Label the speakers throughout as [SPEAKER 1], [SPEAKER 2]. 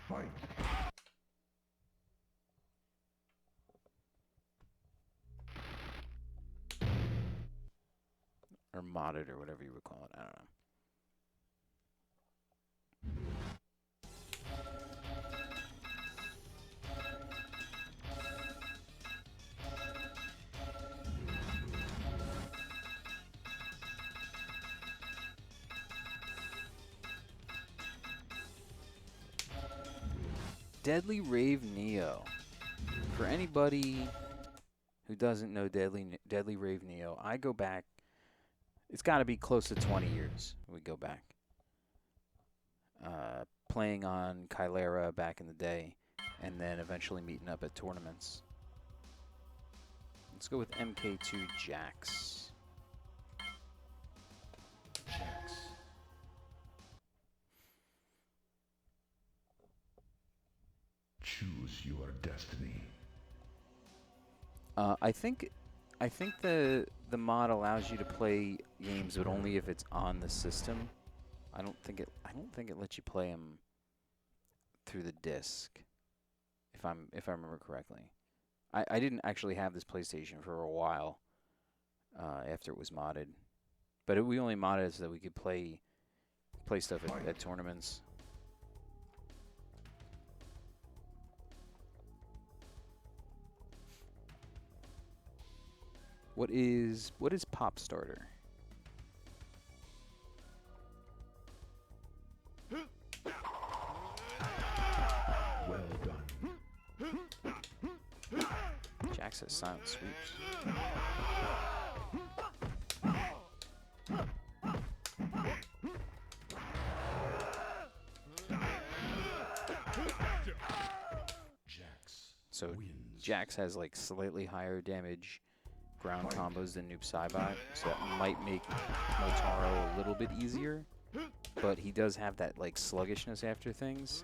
[SPEAKER 1] Fight.
[SPEAKER 2] Or modded or whatever you would call it. I don't know. Deadly Rave Neo. For anybody who doesn't know Deadly Rave Neo, I go back. It's got to be close to 20 years. We go back. Playing on Kylera back in the day, and then eventually meeting up at tournaments. Let's go with MKII Jax.
[SPEAKER 1] Choose your destiny.
[SPEAKER 2] I think the mod allows you to play games, but only if it's on the system. I don't think it lets you play them through the disc. If I remember correctly, I didn't actually have this PlayStation for a while after it was modded, but we only modded it so that we could play stuff at tournaments. What is Pop Starter?
[SPEAKER 1] Well done.
[SPEAKER 2] Jax has silent sweeps. So Jax has like slightly higher damage ground combos than Noob Saibot, so that might make Motaro a little bit easier. But he does have that like sluggishness after things.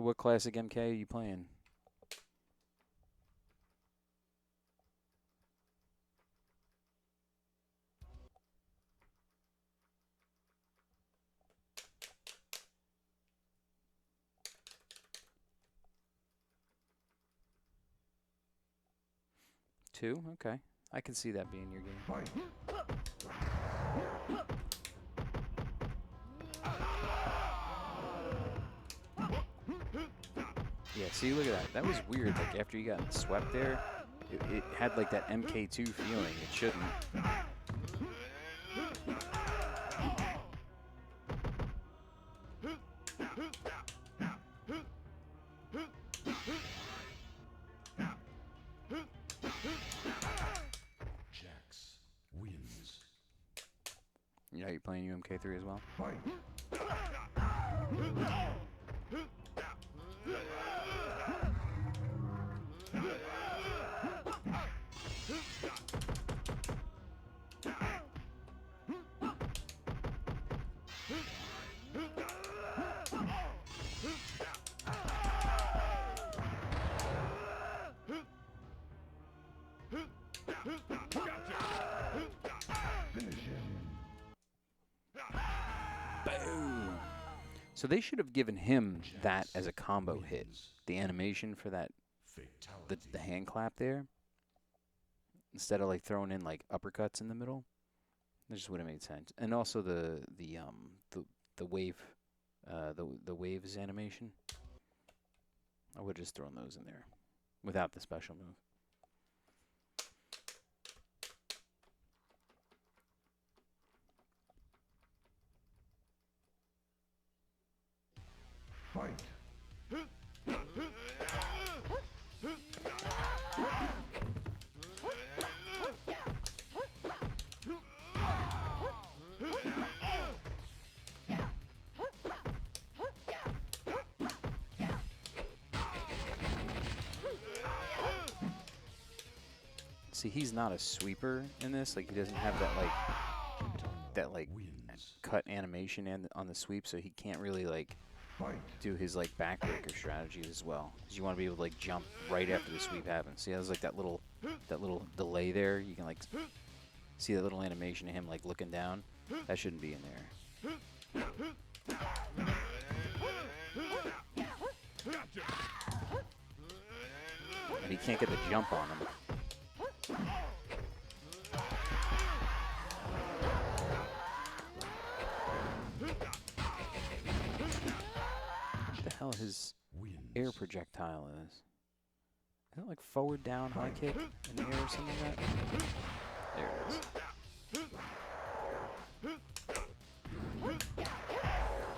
[SPEAKER 2] What classic MK are you playing? Two? Okay. I can see that being your game.
[SPEAKER 1] Fight.
[SPEAKER 2] Yeah, see, look at that. That was weird. Like, after you got swept there, it had, like, that MK2 feeling. It shouldn't.
[SPEAKER 1] Jax wins.
[SPEAKER 2] You know, you're playing UMK3 as well?
[SPEAKER 1] Fight.
[SPEAKER 2] Boom! So they should have given him that as a combo hit. The animation for that, the hand clap there, instead of like throwing in like uppercuts in the middle. That just would have made sense. And also the wave, the waves animation. I would have just thrown those in there without the special move.
[SPEAKER 1] Fight.
[SPEAKER 2] See, he's not a sweeper in this. Like, he doesn't have that like cut animation on the sweep, so he can't really like do his like backbreaker strategy as well. Because you want to be able to like jump right after the sweep happens. See, there's like that little delay there. You can like see that little animation of him like looking down. That shouldn't be in there. And he can't get the jump on him. What the hell his air projectile is? Is it like forward down high kick in the air or something like that? There it is.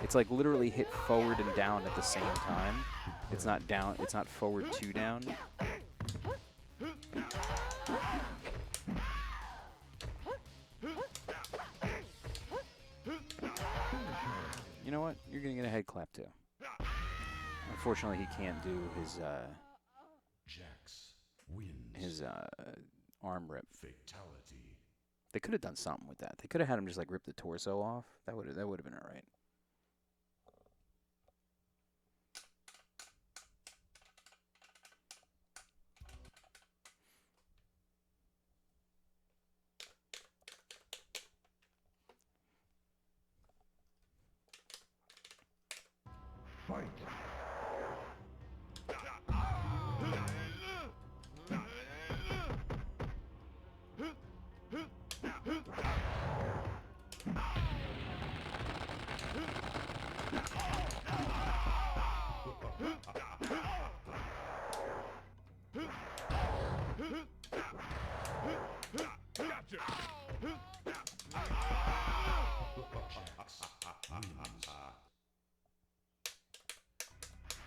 [SPEAKER 2] It's like literally hit forward and down at the same time. It's not down, it's not forward to down. You know what? You're gonna get a head clap too. Unfortunately, he can't do his arm rip.
[SPEAKER 1] Fatality.
[SPEAKER 2] They could have done something with that. They could have had him just like rip the torso off. That would have been all right.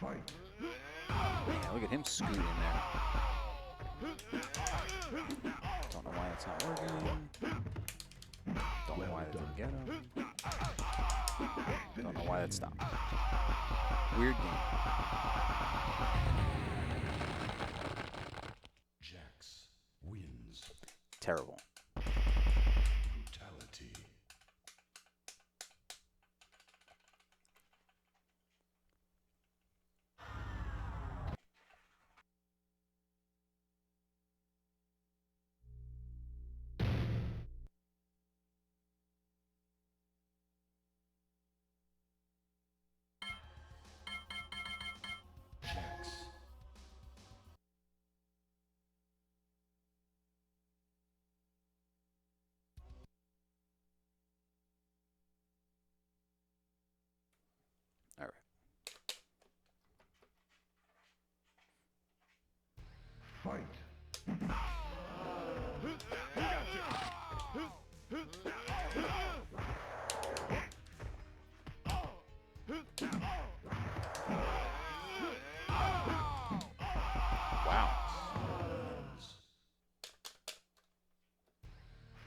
[SPEAKER 1] Fight.
[SPEAKER 2] Yeah, look at him scooting there. Don't know why it's not working. Don't know why that didn't get him. Don't know why that stopped. Weird game.
[SPEAKER 1] Jax wins.
[SPEAKER 2] Terrible.
[SPEAKER 1] Brutality. Jax.
[SPEAKER 2] All right.
[SPEAKER 1] Fight.
[SPEAKER 2] Wow.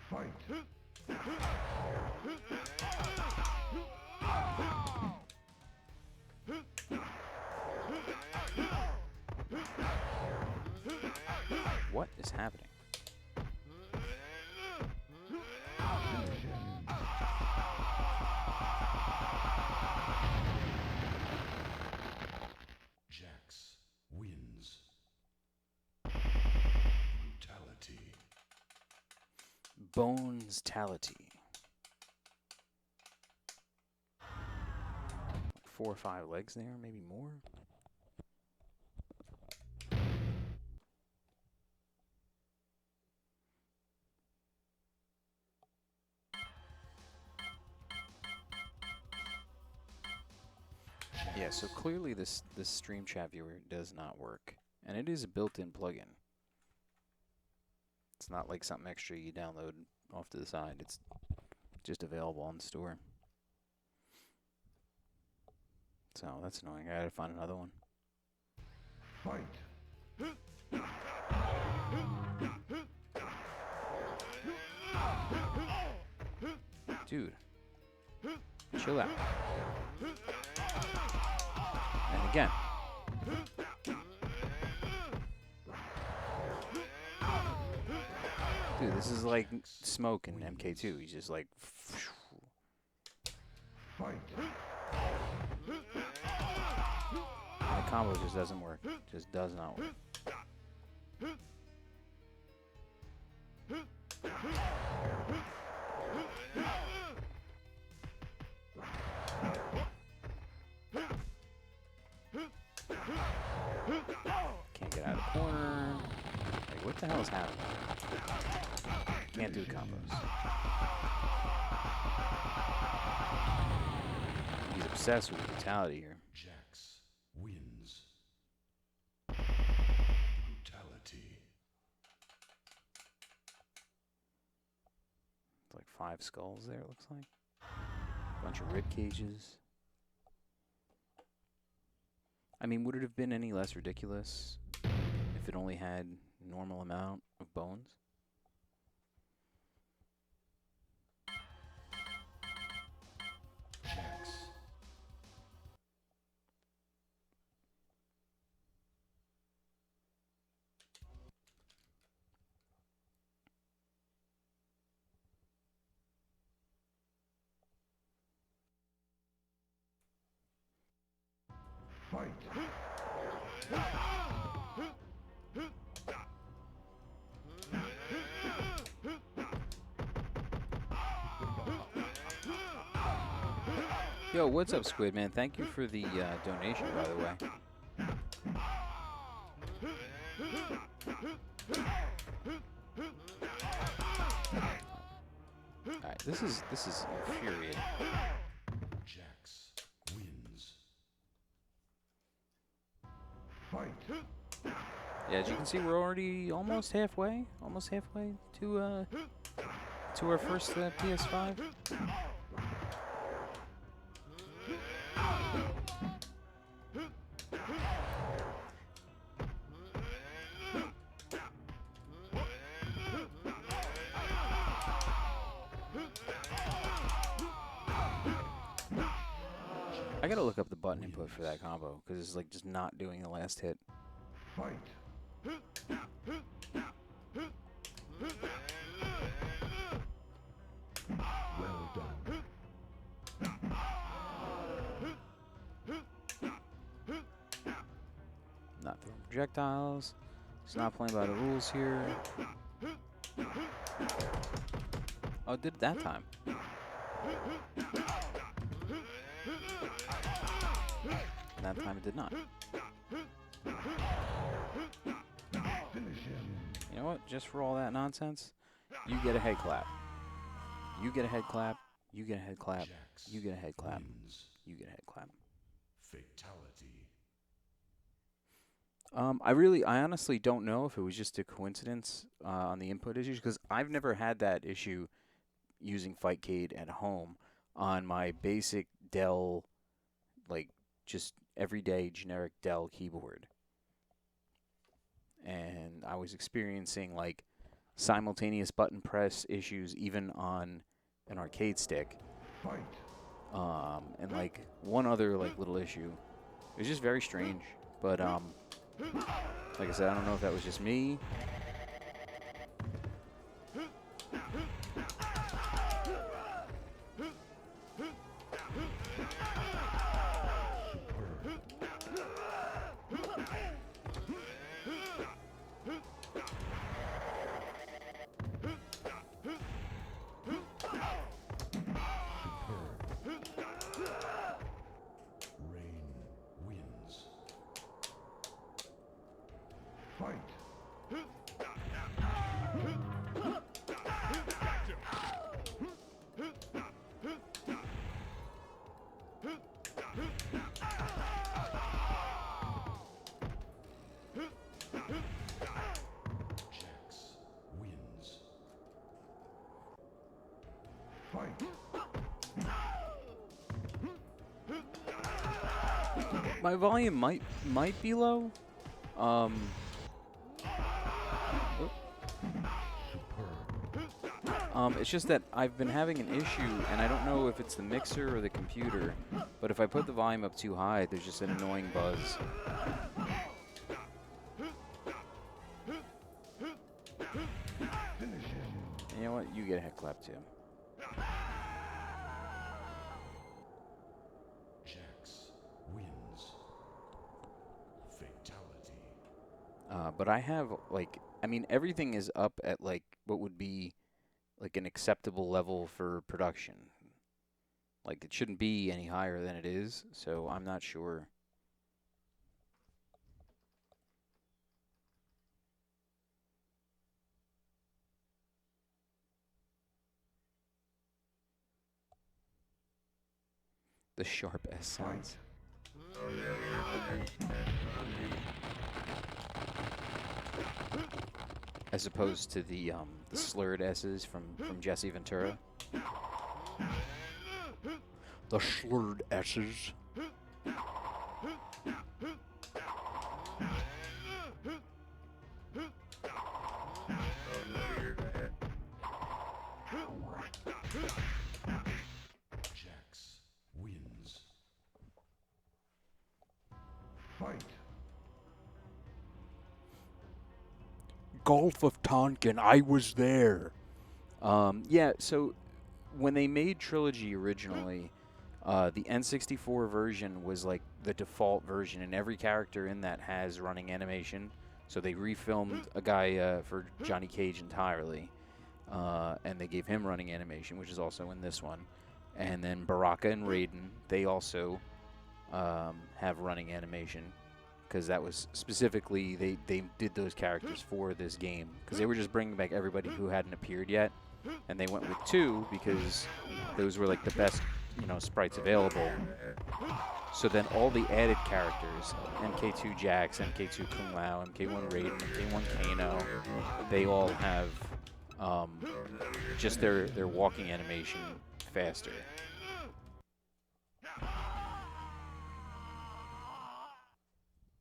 [SPEAKER 1] Fight.
[SPEAKER 2] What is happening?
[SPEAKER 1] Jax wins. Brutality.
[SPEAKER 2] Bones-tality. 4 or 5 legs there, maybe more. Yeah, so clearly this stream chat viewer does not work, and it is a built-in plugin. It's not like something extra you download off to the side. It's just available on the store. So that's annoying. I gotta find another one.
[SPEAKER 1] Fight.
[SPEAKER 2] Dude, chill out. And again. Dude, this is like Smoke in MK2. He's just like
[SPEAKER 1] Fight.
[SPEAKER 2] The combo just doesn't work. Just does not work. Can't get out of the corner. Like, what the hell is happening? Can't do combos. He's obsessed with brutality here.
[SPEAKER 1] Jax wins. Brutality.
[SPEAKER 2] It's like 5 skulls there, it looks like. Bunch of rib cages. I mean, would it have been any less ridiculous if it only had normal amount of bones?
[SPEAKER 1] Jax. Fight.
[SPEAKER 2] Yo, what's up, Squid Man? Thank you for the donation, by the way. Alright, this is infuriating.
[SPEAKER 1] Jax wins. Fight.
[SPEAKER 2] Yeah, as you can see, we're already almost halfway to our first PS5. I gotta look up the button input for that combo because it's like just not doing the last hit.
[SPEAKER 1] Fight. Well done.
[SPEAKER 2] Not throwing projectiles. It's not playing by the rules here. Oh, it did it that time. That time it did not.
[SPEAKER 1] Finish him.
[SPEAKER 2] You know what? Just for all that nonsense, you get a head clap. You get a head clap. You get a head clap.
[SPEAKER 1] Jax
[SPEAKER 2] You get a head clap.
[SPEAKER 1] wins.
[SPEAKER 2] You get a head clap.
[SPEAKER 1] Fatality.
[SPEAKER 2] I honestly don't know if it was just a coincidence on the input issues because I've never had that issue using Fightcade at home on my basic Dell, like just everyday generic Dell keyboard. And I was experiencing like simultaneous button press issues even on an arcade stick.
[SPEAKER 1] Fight.
[SPEAKER 2] And like one other like little issue. It was just very strange, but like I said, I don't know if that was just me.
[SPEAKER 1] Rain wins. Fight. Jax wins. Fight.
[SPEAKER 2] My volume might be low. It's just that I've been having an issue, and I don't know if it's the mixer or the computer, but if I put the volume up too high, there's just an annoying buzz.
[SPEAKER 1] Finish him.
[SPEAKER 2] And you know what? You get a head clap too. But I have like, I mean, everything is up at like what would be like an acceptable level for production. Like it shouldn't be any higher than it is, so I'm not sure. The sharp S sounds. As opposed to the slurred S's from Jesse Ventura. The slurred S's.
[SPEAKER 1] Jax wins. Fight.
[SPEAKER 2] Gulf of Tonkin, I was there. Yeah, so when they made Trilogy originally, the N64 version was like the default version, and every character in that has running animation. So they refilmed a guy for Johnny Cage entirely, and they gave him running animation, which is also in this one. And then Baraka and Raiden, they also have running animation, because that was specifically, they did those characters for this game, because they were just bringing back everybody who hadn't appeared yet, and they went with 2 because those were like the best, you know, sprites available. So then all the added characters, MK2 Jax, MK2 Kung Lao, MK1 Raiden, MK1 Kano, they all have just their walking animation faster.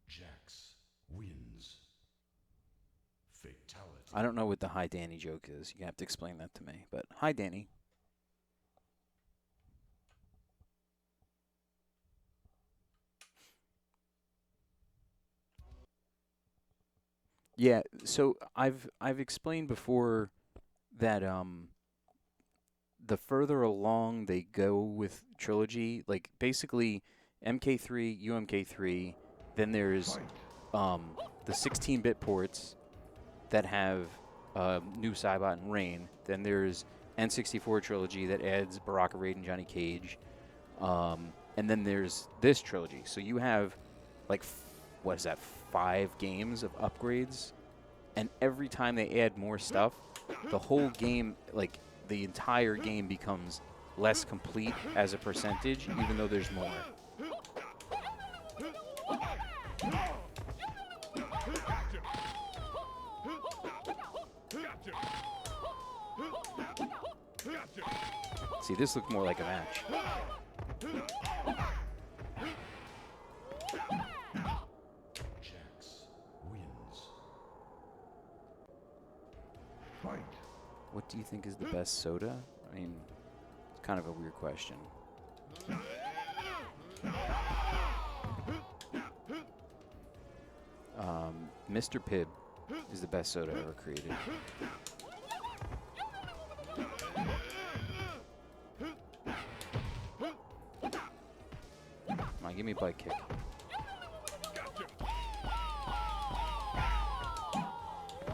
[SPEAKER 1] Jax wins. Fatality.
[SPEAKER 2] I don't know what the Hi Danny joke is. You have to explain that to me. But hi, Danny. Yeah, so I've explained before that the further along they go with Trilogy, like basically MK3, UMK3, then there's
[SPEAKER 1] Fight.
[SPEAKER 2] The 16-bit ports that have new Cybot and Rain. Then there's N64 Trilogy that adds Baraka, Raiden, Johnny Cage. And then there's this trilogy. So you have like, what is that, 5 games of upgrades? And every time they add more stuff, the whole game, like the entire game becomes less complete as a percentage, even though there's more. See, this looked more like a match.
[SPEAKER 1] Jax wins. Fight.
[SPEAKER 2] What do you think is the best soda? I mean, it's kind of a weird question. Mr. Pibb is the best soda ever created. Come on, give me a bite kick.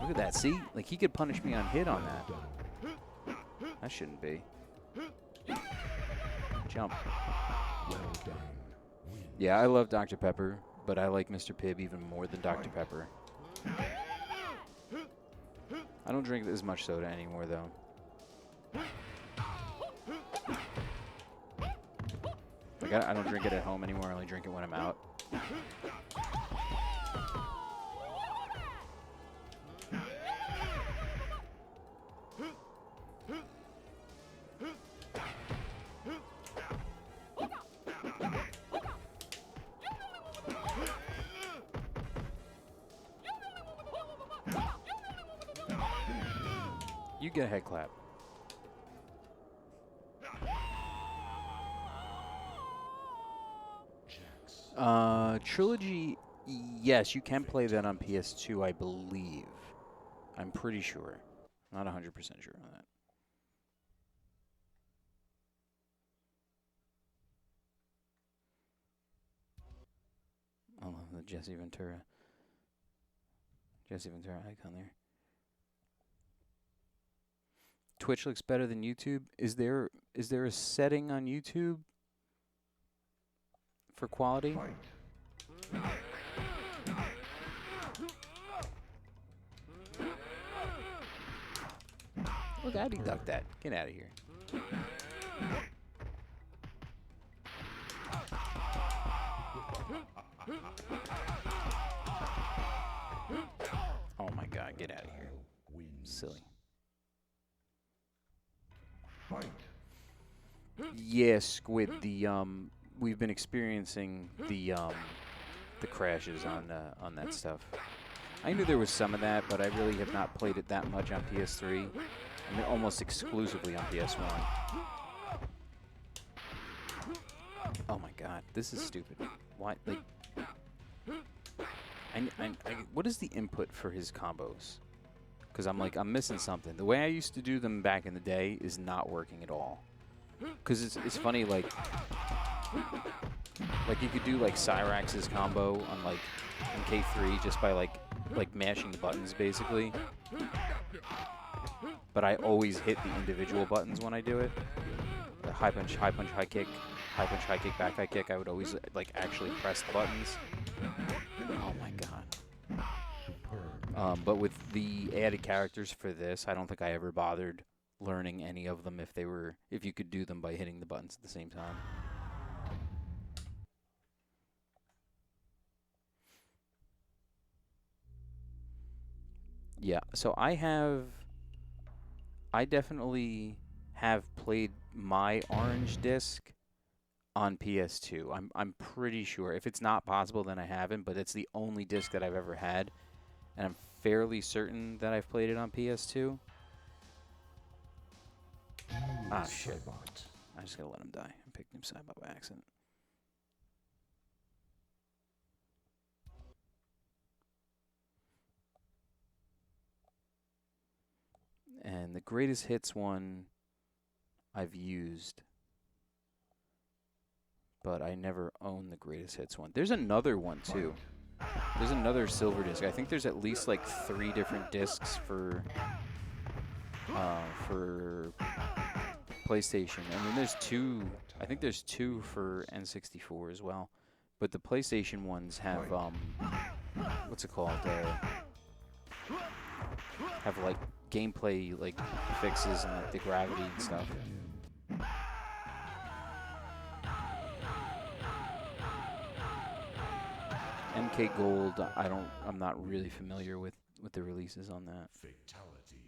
[SPEAKER 2] Look at that, see? Like, he could punish me on hit on that. That shouldn't be. Jump.
[SPEAKER 1] Well done. Wins.
[SPEAKER 2] Yeah, I love Dr. Pepper, but I like Mr. Pibb even more than Dr. Pepper. I don't drink as much soda anymore, though. Like, I don't drink it at home anymore. I only drink it when I'm out. You get a head clap. Trilogy, yes, you can play that on PS2, I believe. I'm pretty sure. Not 100% sure on that. I love the Jesse Ventura. Jesse Ventura icon there. Twitch looks better than YouTube. Is there a setting on YouTube for quality? Look, I deduct that. Get out of here. Oh my God, get out of here. Silly. Yeah, Squid, we've been experiencing the crashes on that stuff. I knew there was some of that, but I really have not played it that much on PS3. I mean, almost exclusively on PS1. Oh my God, this is stupid. Why, like, what is the input for his combos? Because I'm missing something. The way I used to do them back in the day is not working at all. Because it's funny, like you could do like Cyrax's combo on like MK3 just by like mashing the buttons basically. But I always hit the individual buttons when I do it. The high punch, high kick, high punch, high kick, back high kick. I would always like actually press the buttons. Oh my God. But with the added characters for this, I don't think I ever bothered learning any of them if you could do them by hitting the buttons at the same time. Yeah, so I definitely have played my orange disc on PS2. I'm pretty sure. If it's not possible, then I haven't, but it's the only disc that I've ever had, and I'm fairly certain that I've played it on PS2. Ah, shit. I just gotta let him die. I picked him Cybot by accident. And the greatest hits one I've used, but I never own the greatest hits one. There's another one too. There's another silver disc. I think there's at least like 3 different discs for PlayStation. And then there's 2. I think there's 2 for N64 as well. But the PlayStation ones have what's it called? Have like gameplay like fixes and like the gravity and stuff. MK Gold, I'm not really familiar with the releases on that.
[SPEAKER 1] Fatality.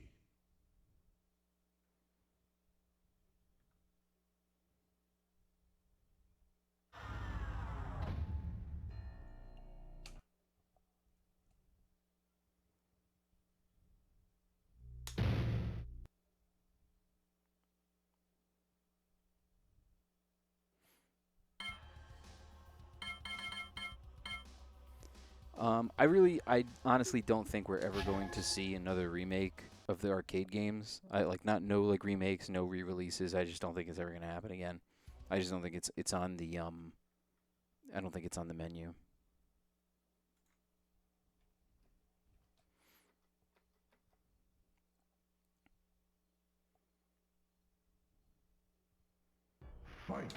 [SPEAKER 2] I honestly don't think we're ever going to see another remake of the arcade games. No like remakes, no re-releases. I just don't think it's ever gonna happen again. I just don't think it's on the I don't think it's on the menu.
[SPEAKER 1] Fight.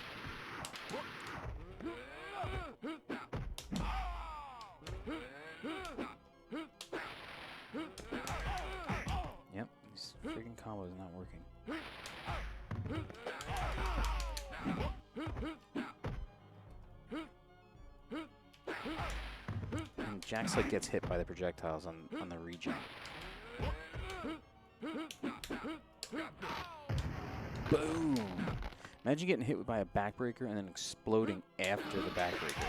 [SPEAKER 2] Yep, these freaking combos not working. And Jax like gets hit by the projectiles on the regen. Boom! Imagine getting hit by a backbreaker and then exploding after the backbreaker.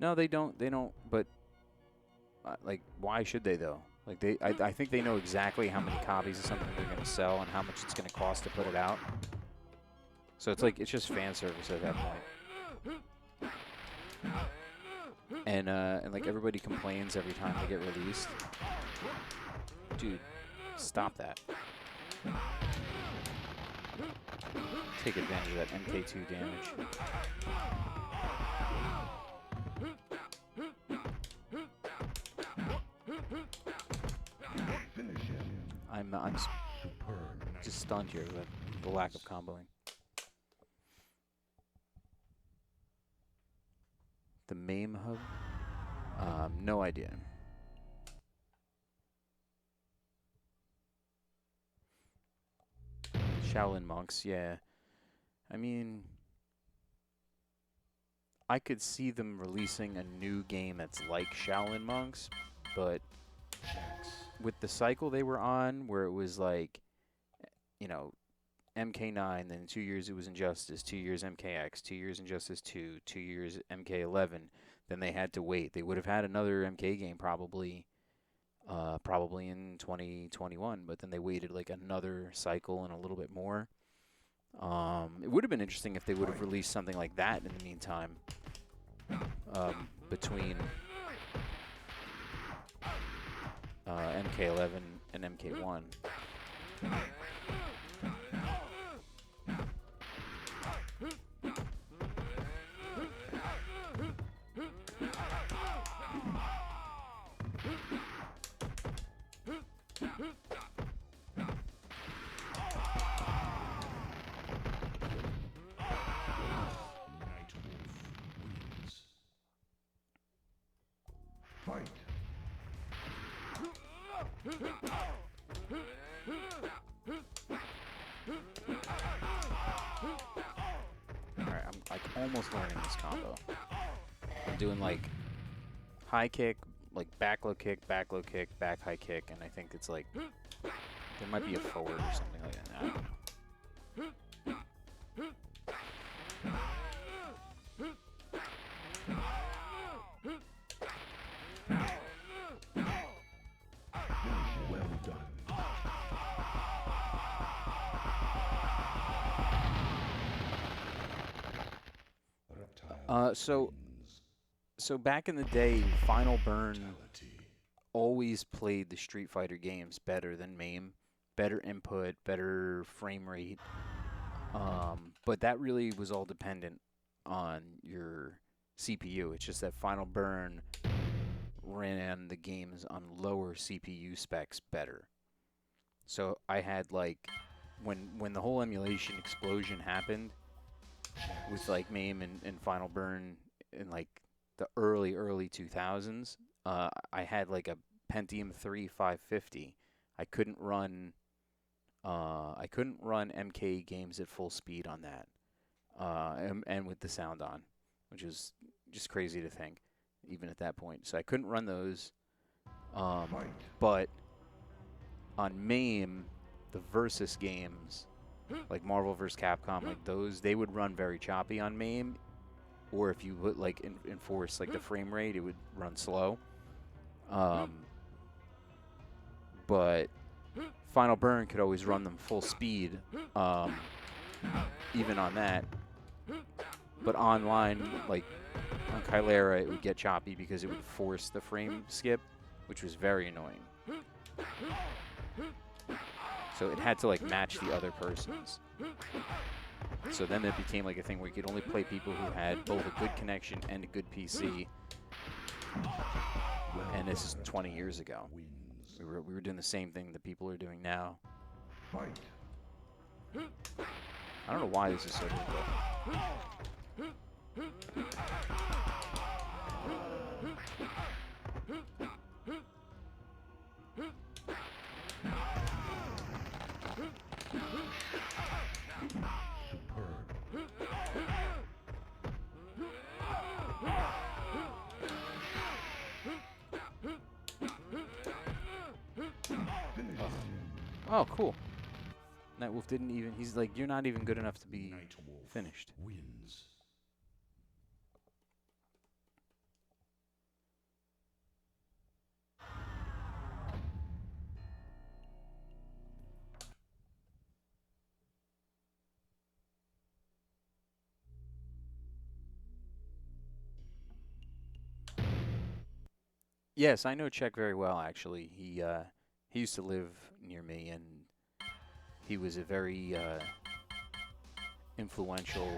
[SPEAKER 2] No, they don't. They don't. But like, why should they though? Like, I think they know exactly how many copies of something they're gonna sell and how much it's gonna cost to put it out. So it's like it's just fan service at that point. And like everybody complains every time they get released. Dude, stop that. take advantage of that MK2 damage. I'm just stunned here with the lack of comboing. The MAME hub? No idea. Shaolin Monks, yeah. I mean, I could see them releasing a new game that's like Shaolin Monks, but with the cycle they were on, where it was like, you know, MK9, then 2 years it was Injustice, 2 years MKX, 2 years Injustice 2, 2 years MK11, then they had to wait. They would have had another MK game probably in 2021, but then they waited like another cycle and a little bit more. It would have been interesting if they would have released something like that in the meantime, between MK11 and MK1.
[SPEAKER 1] Fight.
[SPEAKER 2] Alright, I'm like almost learning this combo. I'm doing like high kick, like back low kick, back high kick, and I think it's like there might be a forward or something like that. I don't know.
[SPEAKER 1] Well done.
[SPEAKER 2] So back in the day, Final Burn always played the Street Fighter games better than MAME, better input, better frame rate. But that really was all dependent on your CPU. It's just that Final Burn ran the games on lower CPU specs better. So I had like, when the whole emulation explosion happened with like MAME and Final Burn in like the early 2000s, I had like a Pentium 3 550. I couldn't run MK games at full speed on that, and with the sound on, which is just crazy to think, even at that point. So I couldn't run those. But on MAME, the Versus games, like Marvel vs. Capcom, like those, they would run very choppy on MAME, or if you would like enforce like the frame rate, it would run slow. But Final Burn could always run them full speed, even on that. But online, like on Chilera, it would get choppy because it would force the frame skip, which was very annoying. So it had to like match the other person's. So then it became like a thing where you could only play people who had both a good connection and a good PC. And this is 20 years ago. We were doing the same thing that people are doing now. I don't know why this is so difficult. Oh, cool. Nightwolf didn't even, he's like, you're not even good enough to be finished.
[SPEAKER 1] Wins.
[SPEAKER 2] Yes, I know Czech very well, actually. He used to live near me, and he was a very influential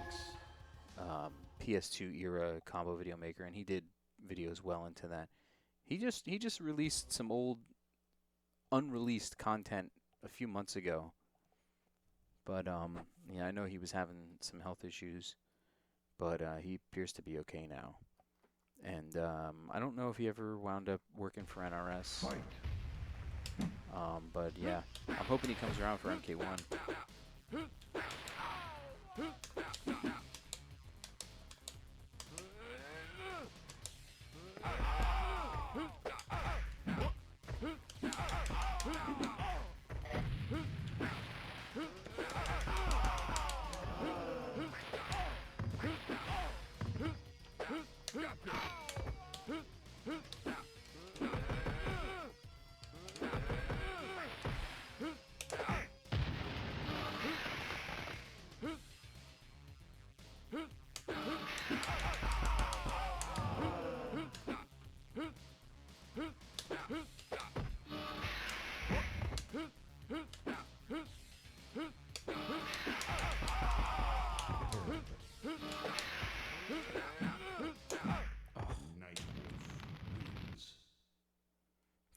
[SPEAKER 2] PS2 era combo video maker, and he did videos well into that. He just released some old unreleased content a few months ago, but yeah, I know he was having some health issues, but he appears to be okay now. And I don't know if he ever wound up working for NRS. But yeah, I'm hoping he comes around for MK1.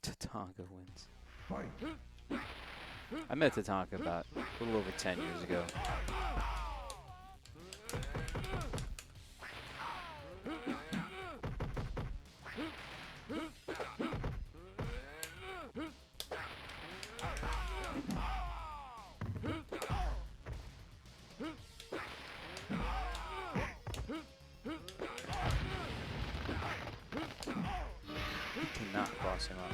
[SPEAKER 2] Tatanka wins. I met Tatanka about a little over 10 years ago. Cannot cross him up.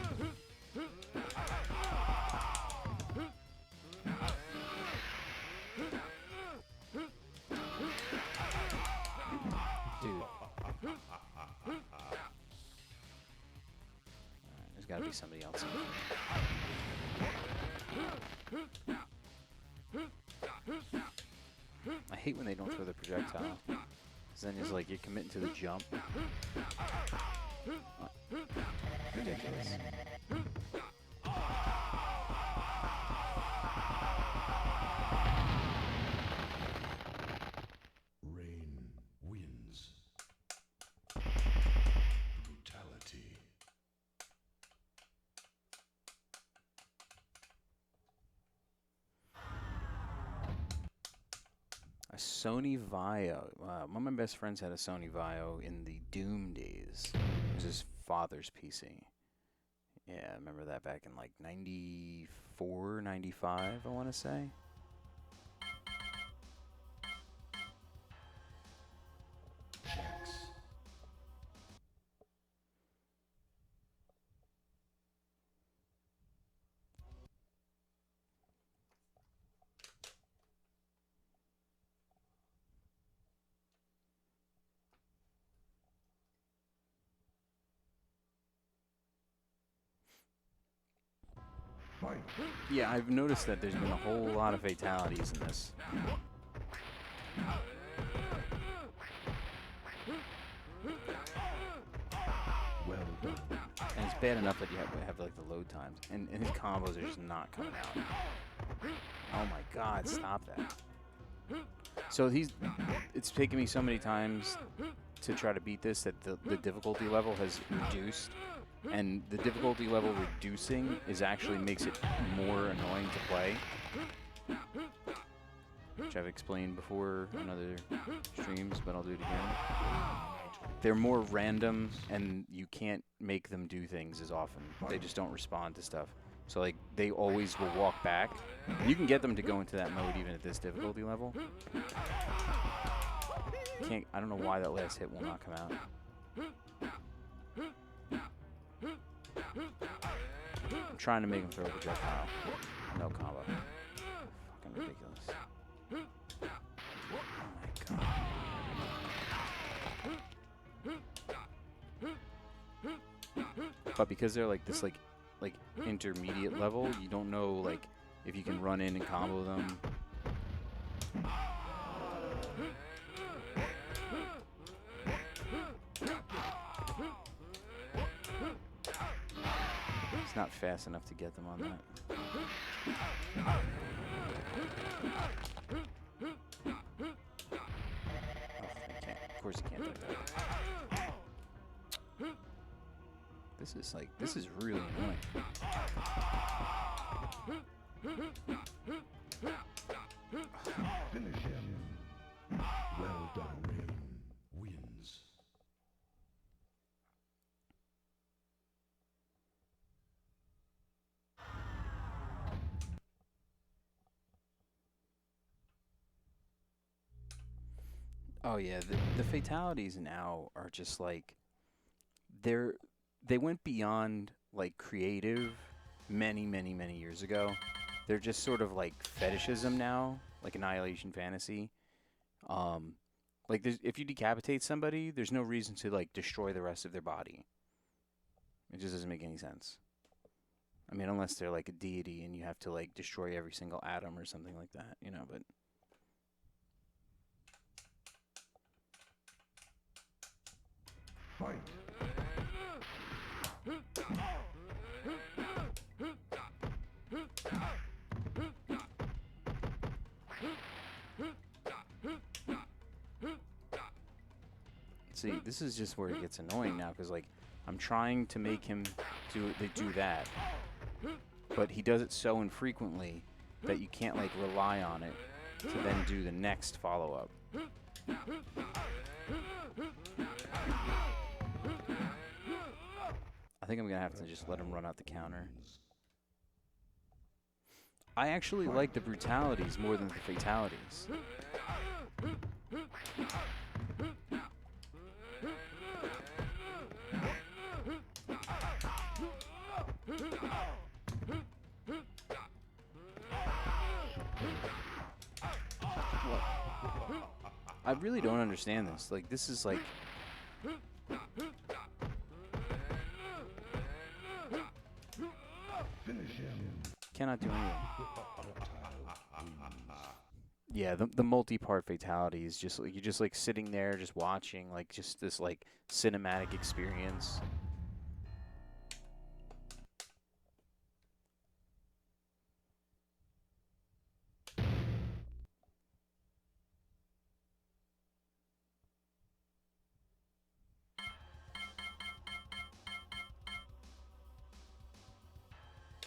[SPEAKER 2] Dude. There's got to be somebody else in here. I hate when they don't throw the projectile. Because then it's like you're committing to the jump. Ridiculous.
[SPEAKER 1] Rain wins. Brutality.
[SPEAKER 2] A Sony Vaio. One of my best friends had a Sony Vaio in the Doom days. It was his father's PC. Yeah, I remember that back in like 94, 95, I want to say.
[SPEAKER 1] Jax.
[SPEAKER 2] Yeah, I've noticed that there's been a whole lot of fatalities in this.
[SPEAKER 1] Well done.
[SPEAKER 2] And it's bad enough that you have like the load times. And his combos are just not coming out. Oh my god, stop that. So it's taken me so many times to try to beat this that the difficulty level has reduced. And the difficulty level reducing actually makes it more annoying to play, which I've explained before in other streams, but I'll do it again. They're more random, and you can't make them do things as often. They just don't respond to stuff. So like they always will walk back. And you can get them to go into that mode even at this difficulty level. I don't know why that last hit will not come out. I'm trying to make him throw a projectile. No combo. Fucking ridiculous. Oh my god. But because they're like this like intermediate level, you don't know like if you can run in and combo them. It's not fast enough to get them on that. course you can't duck that. This is really annoying.
[SPEAKER 1] Finish him. Well done, Rain wins.
[SPEAKER 2] Oh yeah, the fatalities now are just like they went beyond like creative many years ago. They're just sort of like fetishism now, like Annihilation Fantasy. Like if you decapitate somebody, there's no reason to like destroy the rest of their body. It just doesn't make any sense. I mean, unless they're like a deity and you have to like destroy every single atom or something like that, you know, but
[SPEAKER 1] Fight.
[SPEAKER 2] see, this is just where it gets annoying now, because like I'm trying to make him do that, but he does it so infrequently that you can't like rely on it to then do the next follow-up. I think I'm gonna have to just let him run out the counter. I actually like the brutalities more than the fatalities. I really don't understand this. Like, this is like...
[SPEAKER 1] Finish him.
[SPEAKER 2] Cannot do anything. Yeah, the multi-part fatality is just like, you're just like sitting there just watching, like just this like cinematic experience.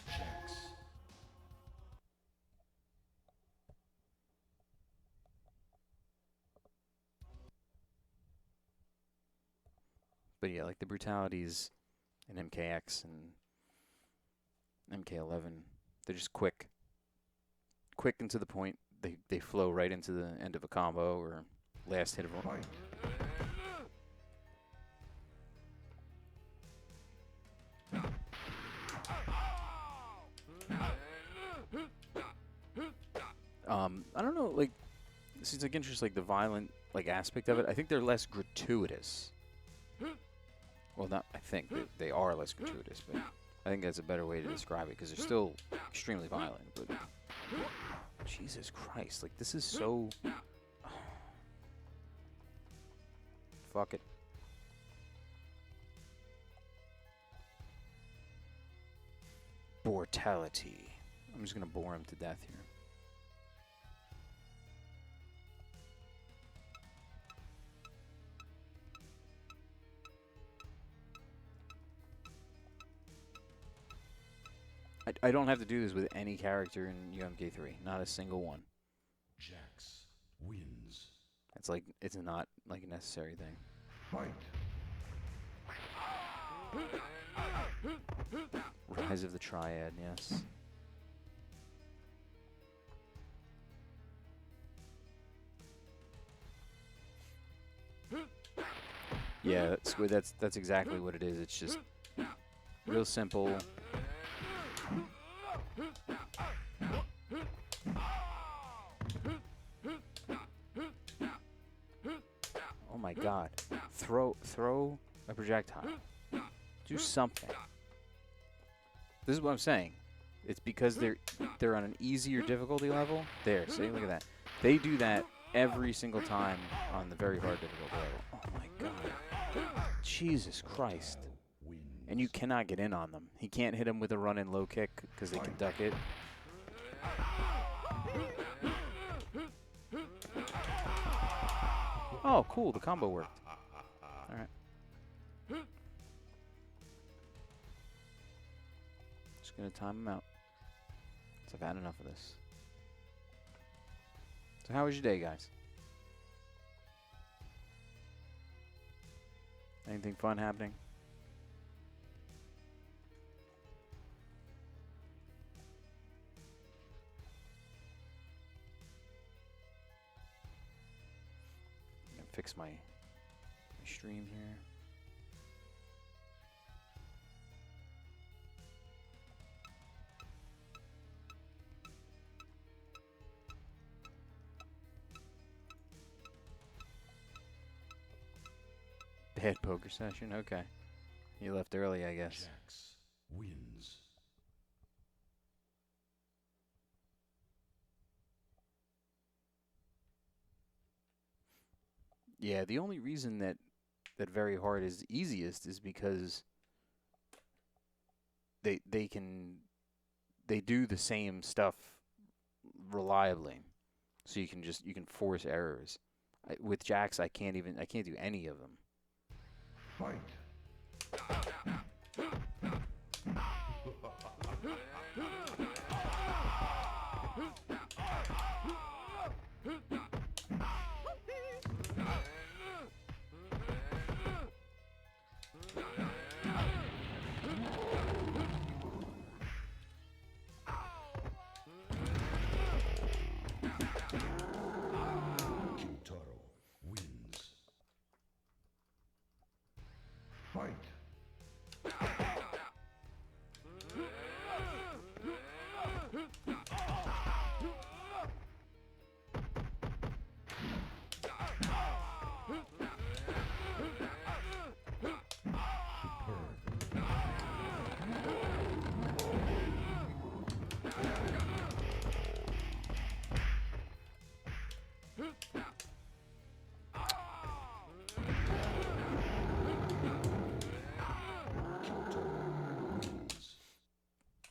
[SPEAKER 1] Jax.
[SPEAKER 2] But yeah, like the brutalities in MKX and MK11, they're just quick and to the point. They flow right into the end of a combo or last hit of a...
[SPEAKER 1] Fight.
[SPEAKER 2] I don't know, like, it seems like interesting, like the violent like aspect of it. I think they're less gratuitous. Well, not I think they are less gratuitous, but I think that's a better way to describe it because they're still extremely violent. But Jesus Christ, like this is so. Fuck it. Mortality. I'm just gonna bore him to death here. I don't have to do this with any character in UMK3. Not a single one.
[SPEAKER 1] Jax wins.
[SPEAKER 2] It's like, it's not like a necessary thing.
[SPEAKER 1] Fight.
[SPEAKER 2] Rise of the Triad, yes. Yeah, that's exactly what it is. It's just real simple. Oh my God! Throw a projectile. Do something. This is what I'm saying. It's because they're on an easier difficulty level. There, see, look at that. They do that every single time on the very hard difficulty level. Oh my God! Jesus Christ! And you cannot get in on them. He can't hit him with a run-in low kick because they can duck it. Oh, cool. The combo worked. All right. Just gonna time him out. So I've had enough of this. So how was your day, guys? Anything fun happening? I'm gonna fix my stream here. Bad poker session? Okay. You left early, I guess.
[SPEAKER 1] Jax wins.
[SPEAKER 2] Yeah, the only reason that very hard is easiest is because they do the same stuff reliably. So you can force errors. With Jax, I can't do any of them.
[SPEAKER 1] Fight. Kintaro wins. Fight.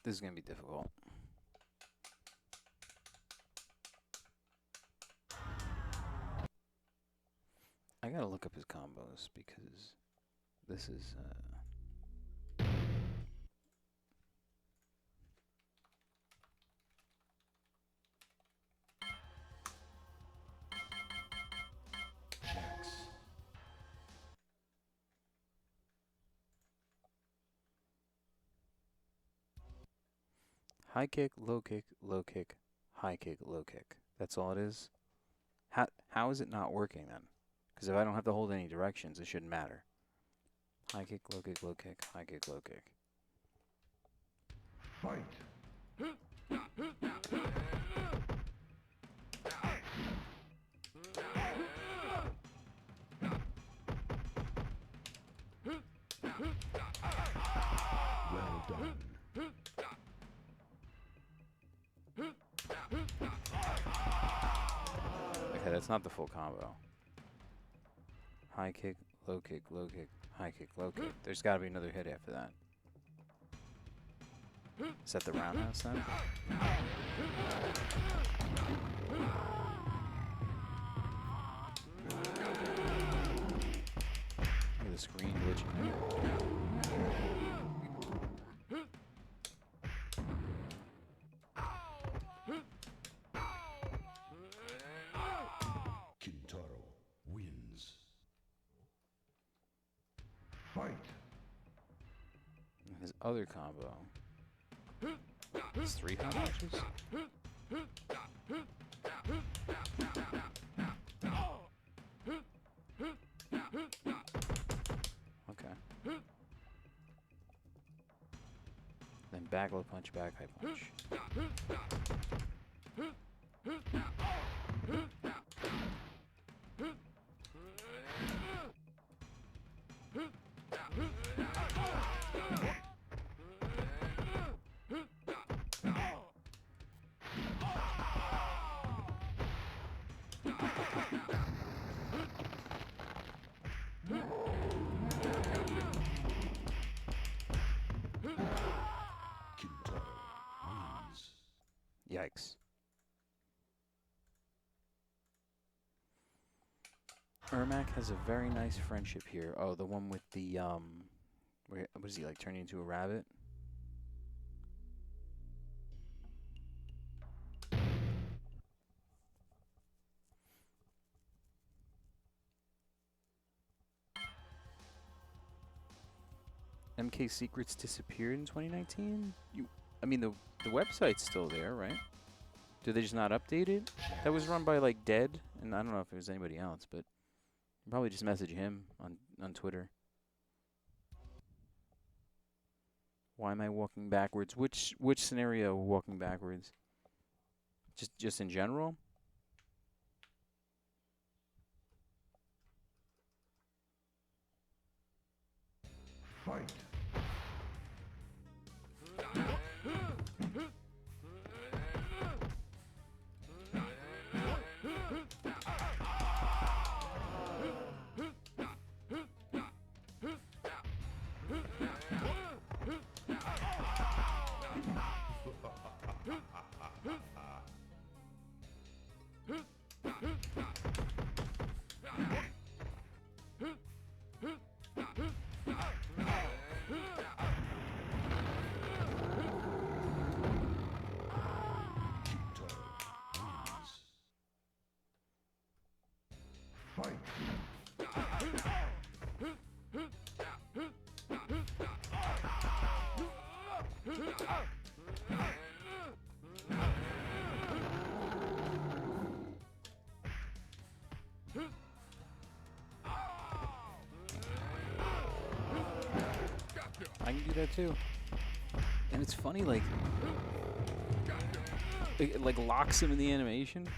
[SPEAKER 2] This is gonna be difficult. I gotta look up his combos because this is
[SPEAKER 1] Jax.
[SPEAKER 2] high kick, low kick, low kick, high kick, low kick. That's all it is. How is it not working then? Because if I don't have to hold any directions, it shouldn't matter. High kick, low kick, low kick, high kick, low kick.
[SPEAKER 1] Fight. Well done.
[SPEAKER 2] Okay, that's not the full combo. High kick, low kick, low kick, high kick, low kick. There's got to be another hit after that. Is that the roundhouse then? Look at the screen glitching there.
[SPEAKER 1] Kintaro wins. Fight.
[SPEAKER 2] His other combo. It's 3 hot punches? Okay. Then back low punch, back high punch.
[SPEAKER 1] Kintaro wins.
[SPEAKER 2] Yikes. Ermac has a very nice friendship here. Oh, the one with the what is he like turning into a rabbit? MK Secrets disappeared in 2019? I mean, the website's still there, right? Do they just not update it? That was run by, like, Dead, and I don't know if it was anybody else, but probably just message him on Twitter. Why am I walking backwards? Which scenario walking backwards? Just in general?
[SPEAKER 1] Fight.
[SPEAKER 2] I can do that too. And it's funny, like, it like locks him in the animation.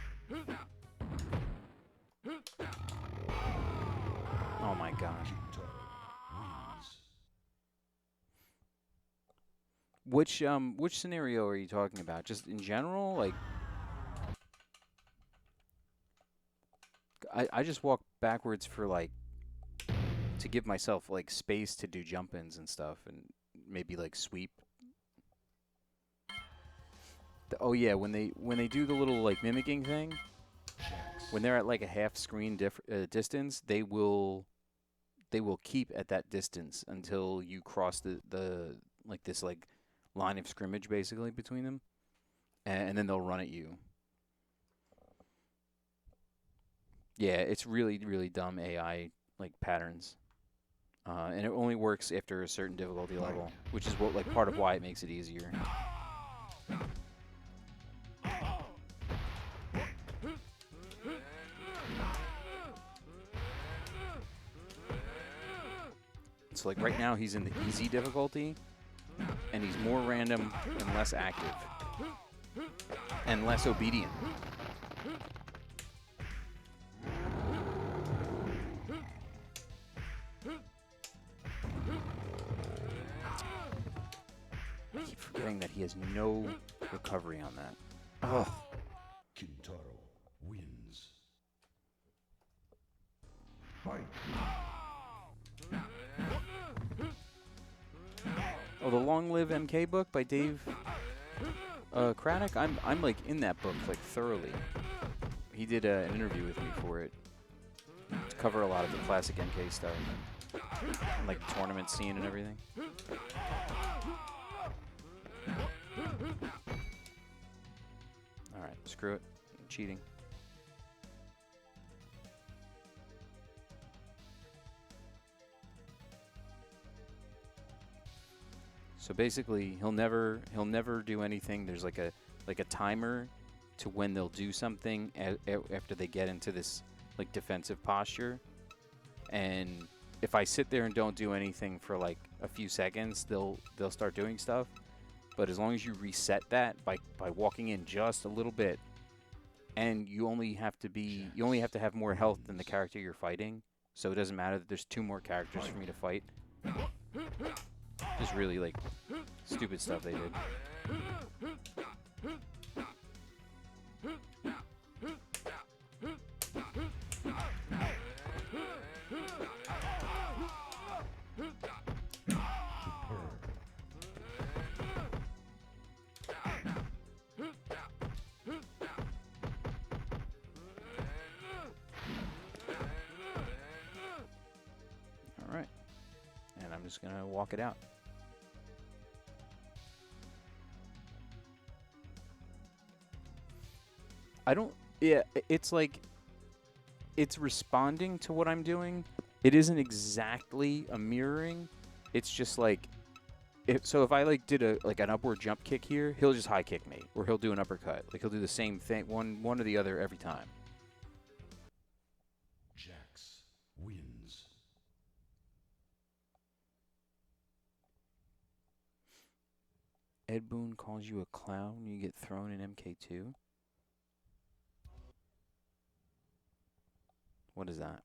[SPEAKER 2] Oh my god. Which scenario are you talking about? Just in general, like, I just walk backwards for like to give myself like space to do jump-ins and stuff, and maybe like sweep. Oh yeah, when they do the little like mimicking thing, when they're at like a half screen distance, they will keep at that distance until you cross the like this like line of scrimmage basically between them, and then they'll run at you. Yeah, it's really really dumb AI like patterns. And it only works after a certain difficulty level, which is what like part of why it makes it easier. So like right now he's in the easy difficulty, and he's more random and less active and less obedient. I keep forgetting that he has no recovery on that. Ugh.
[SPEAKER 1] Kintaro wins. Fight.
[SPEAKER 2] Oh, the Long Live MK book by Dave Craddock. I'm like in that book like thoroughly. He did an interview with me for it to cover a lot of the classic MK stuff, and, like the tournament scene and everything. All right, screw it. I'm cheating. So basically, he'll never do anything. There's like a timer to when they'll do something after they get into this like defensive posture. And if I sit there and don't do anything for like a few seconds, they'll start doing stuff. But as long as you reset that by walking in just a little bit, and you only have to have more health than the character you're fighting. So it doesn't matter that there's 2 more characters for me to fight. Just really like stupid stuff they did. just gonna walk it out. I don't. Yeah, it's like it's responding to what I'm doing. It isn't exactly a mirroring. It's just like, so if I like did an upward jump kick here, he'll just high kick me, or he'll do an uppercut. Like he'll do the same thing, one or the other every time.
[SPEAKER 1] Jax wins.
[SPEAKER 2] Ed Boon calls you a clown when you get thrown in MK2. What is that?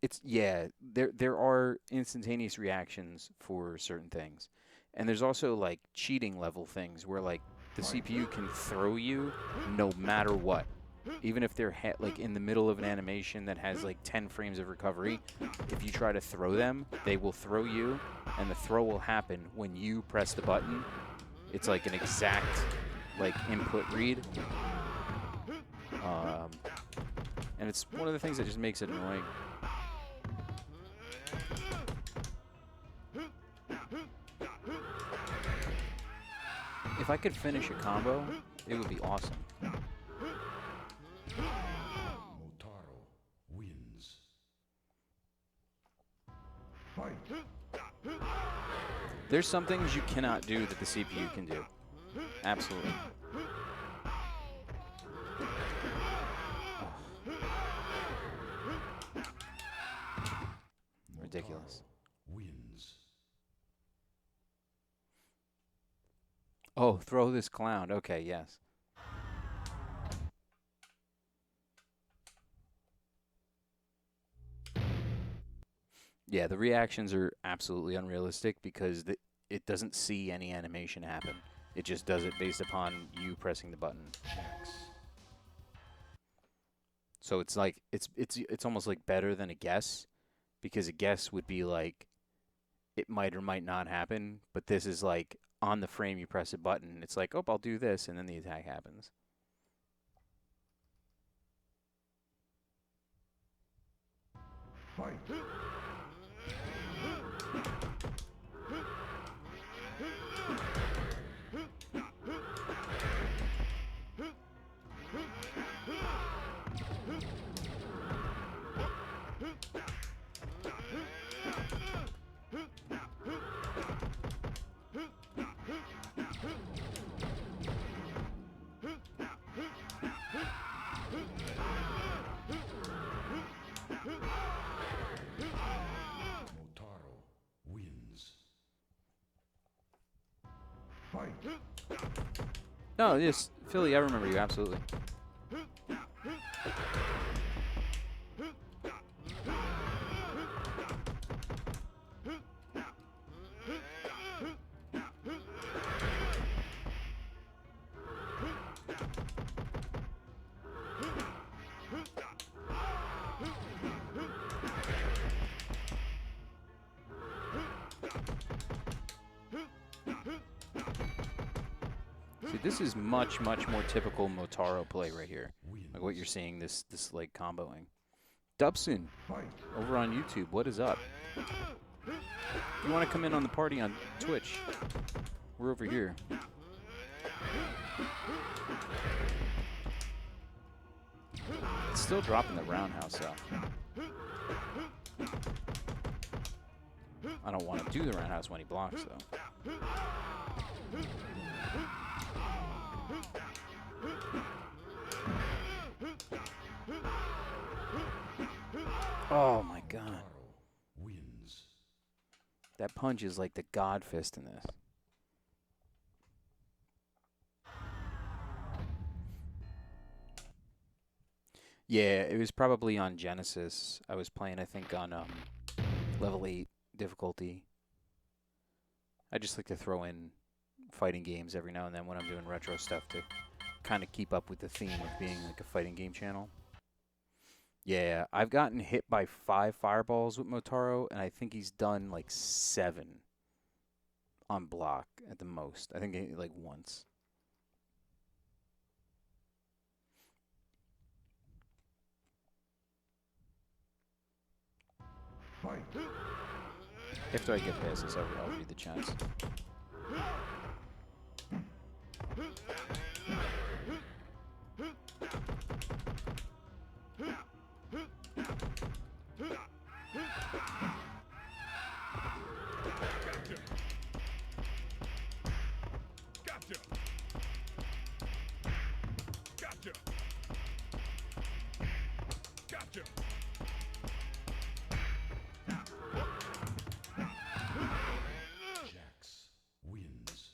[SPEAKER 2] It's, yeah, there are instantaneous reactions for certain things. And there's also like cheating level things where like the CPU can throw you no matter what. Even if they're like in the middle of an animation that has like 10 frames of recovery, if you try to throw them, they will throw you, and the throw will happen when you press the button. It's like an exact like input read. And it's one of the things that just makes it annoying. If I could finish a combo, it would be awesome.
[SPEAKER 1] Motaro wins. Fight.
[SPEAKER 2] There's some things you cannot do that the CPU can do. Absolutely. Ridiculous.
[SPEAKER 1] Wins.
[SPEAKER 2] Oh, throw this clown. Okay, yes. Yeah, the reactions are absolutely unrealistic because it doesn't see any animation happen. It just does it based upon you pressing the button.
[SPEAKER 1] Jax.
[SPEAKER 2] So it's like it's almost like better than a guess, because a guess would be like it might or might not happen, but this is like on the frame you press a button, it's like, oh, I'll do this, and then the attack happens.
[SPEAKER 1] Fight. Motaro wins. Fight.
[SPEAKER 2] No, yes, Philly, I remember you, absolutely. See, this is much more typical Motaro play right here. Like what you're seeing, this like comboing. Dubson, over on YouTube, what is up? If you want to come in on the party on Twitch, we're over here. It's still dropping the roundhouse though. I don't want to do the roundhouse when he blocks though. Oh my god.
[SPEAKER 1] Wins.
[SPEAKER 2] That punch is like the god fist in this. Yeah, it was probably on Genesis. I was playing, I think, on level 8 difficulty. I just like to throw in fighting games every now and then when I'm doing retro stuff to kind of keep up with the theme of being like a fighting game channel. Yeah, I've gotten hit by 5 fireballs with Motaro, and I think he's done like 7 on block at the most. I think like once. After I get past this, I'll read the chats.
[SPEAKER 1] Jax wins.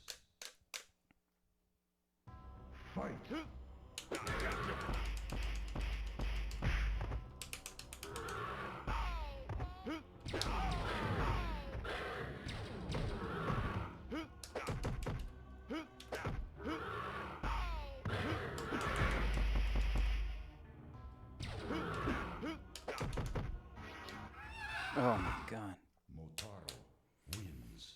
[SPEAKER 2] Oh my god.
[SPEAKER 1] Motaro wins.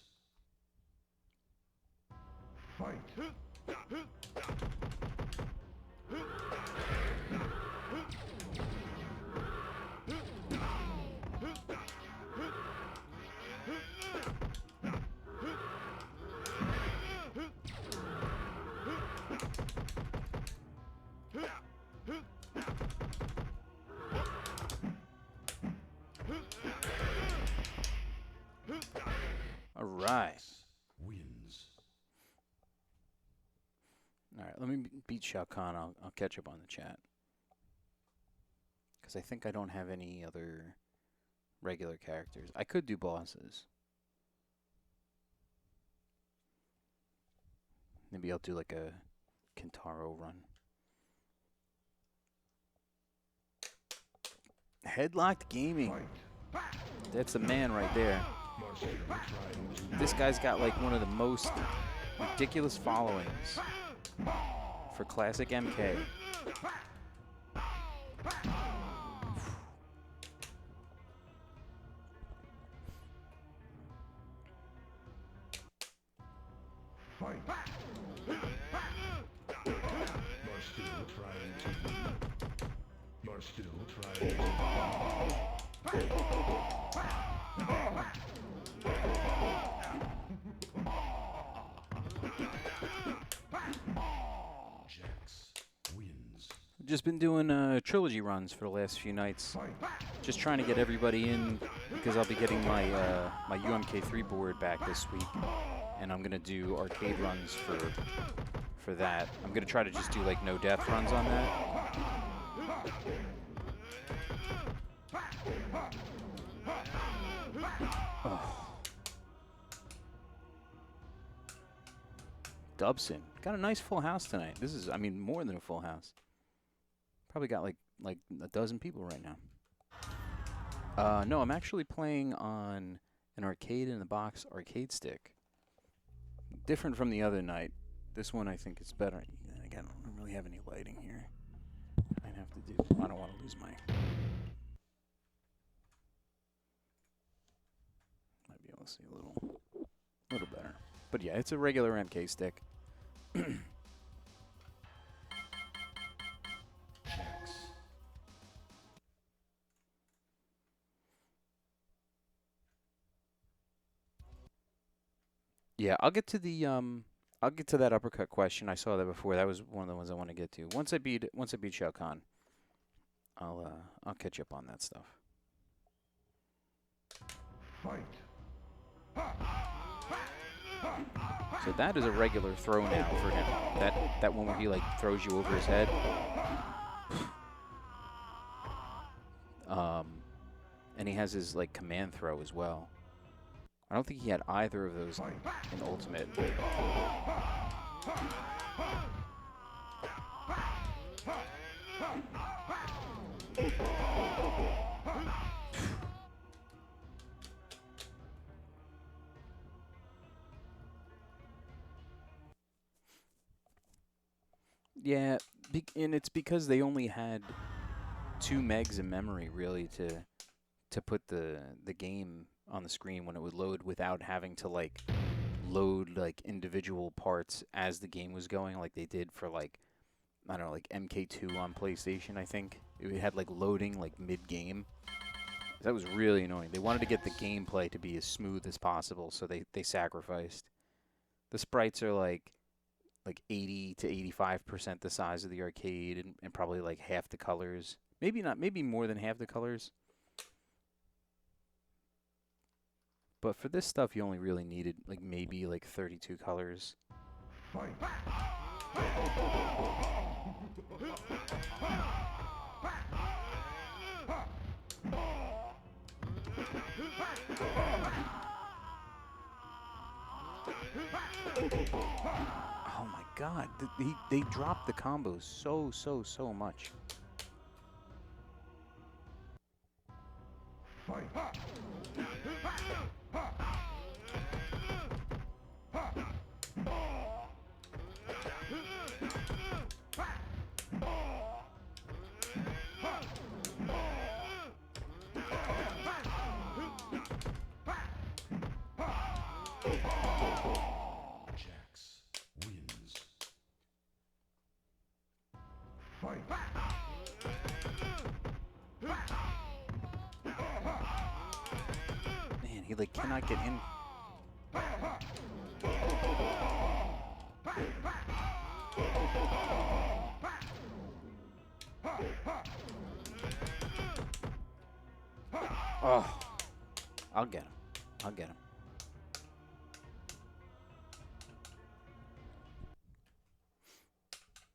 [SPEAKER 2] All right.
[SPEAKER 1] Wins.
[SPEAKER 2] All right, let me beat Shao Kahn. I'll catch up on the chat. Because I think I don't have any other regular characters. I could do bosses. Maybe I'll do like a Kentaro run. Headlocked Gaming. That's the man right there. This guy's got like one of the most ridiculous followings for classic MK.
[SPEAKER 1] You're still trying Jax wins.
[SPEAKER 2] Just been doing trilogy runs for the last few nights. Just trying to get everybody in because I'll be getting my my UMK3 board back this week, and I'm gonna do arcade runs for that. I'm gonna try to just do like no death runs on that. Oh. Dubson got a nice full house tonight. This is, I mean, more than a full house. Probably got like a dozen people right now. No, I'm actually playing on an arcade-in-the-box arcade stick. Different from the other night. This one I think is better. Again, I don't really have any lighting here. Might have to do. I don't want to lose my. Might be able to see a little better. But yeah, it's a regular MK stick.
[SPEAKER 1] Jax.
[SPEAKER 2] Yeah, I'll get to the I'll get to that uppercut question. I saw that before. That was one of the ones I want to get to. Once I beat Shao Kahn, I'll catch up on that stuff. So that is a regular throw now for him. That one where he like throws you over his head. And he has his like command throw as well. I don't think he had either of those in Ultimate. Yeah, and it's because they only had 2 megs of memory really to put the game on the screen when it would load without having to like load like individual parts as the game was going like they did for like I don't know like MK2 on PlayStation. I think it had like loading like mid-game, That was really annoying. They wanted to get the gameplay to be as smooth as possible, so they sacrificed. The sprites are like 80 to 85% the size of the arcade, and probably like half the colors. Maybe not, maybe more than half the colors. But for this stuff, you only really needed like maybe like 32 colors. Oh my god, they dropped the combos so much.
[SPEAKER 1] Jax wins.
[SPEAKER 2] Man, he like cannot get in. Oh, I'll get him. I'll get him.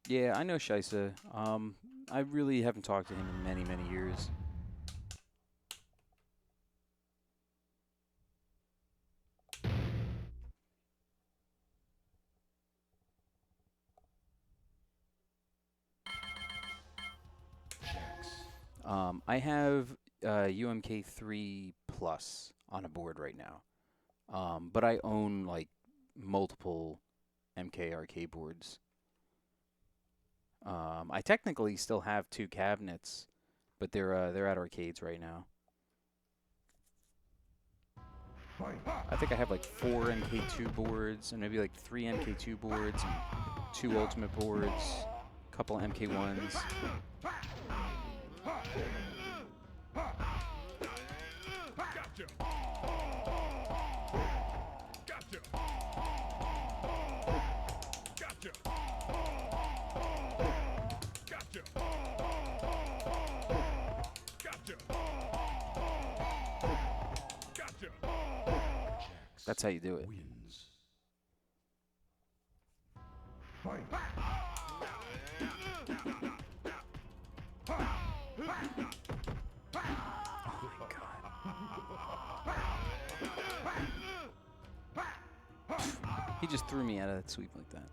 [SPEAKER 2] Yeah, I know Shisa. I really haven't talked to him in many years. I have UMK3 Plus on a board right now, but I own like multiple MK arcade boards. I technically still have 2 cabinets, but they're at arcades right now. I think I have like 4 MK2 boards and maybe like 3 MK2 boards and 2 Ultimate boards, a couple of MK1s. That's how you do it.
[SPEAKER 1] Wins.
[SPEAKER 2] Oh my god. He just threw me out of that sweep like that.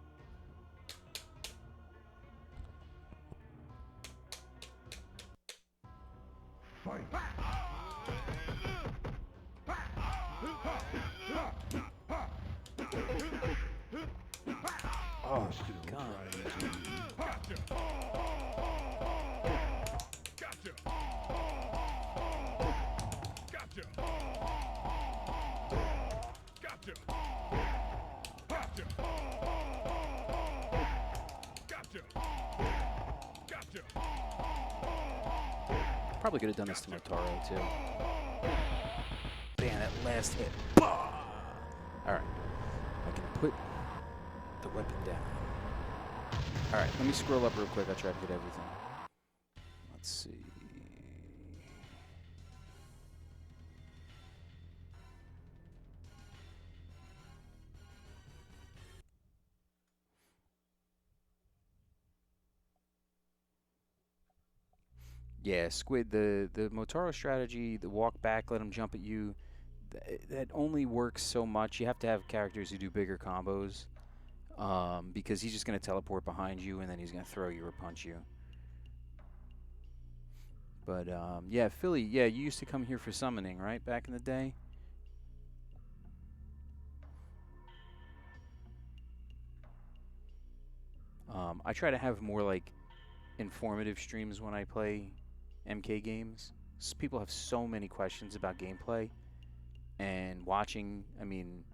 [SPEAKER 2] Oh my god. Probably could have done this to Motaro too. Man, that last hit. Alright. I can put the weapon down. Alright, let me scroll up real quick. I'll try to hit everything. Let's see. Yeah, Squid, the Motaro strategy, the walk back, let him jump at you, that only works so much. You have to have characters who do bigger combos, because he's just going to teleport behind you and then he's going to throw you or punch you. But, yeah, Philly, yeah, you used to come here for summoning, right, back in the day? I try to have more, like, informative streams when I play MK games. People have so many questions about gameplay, and watching, I mean,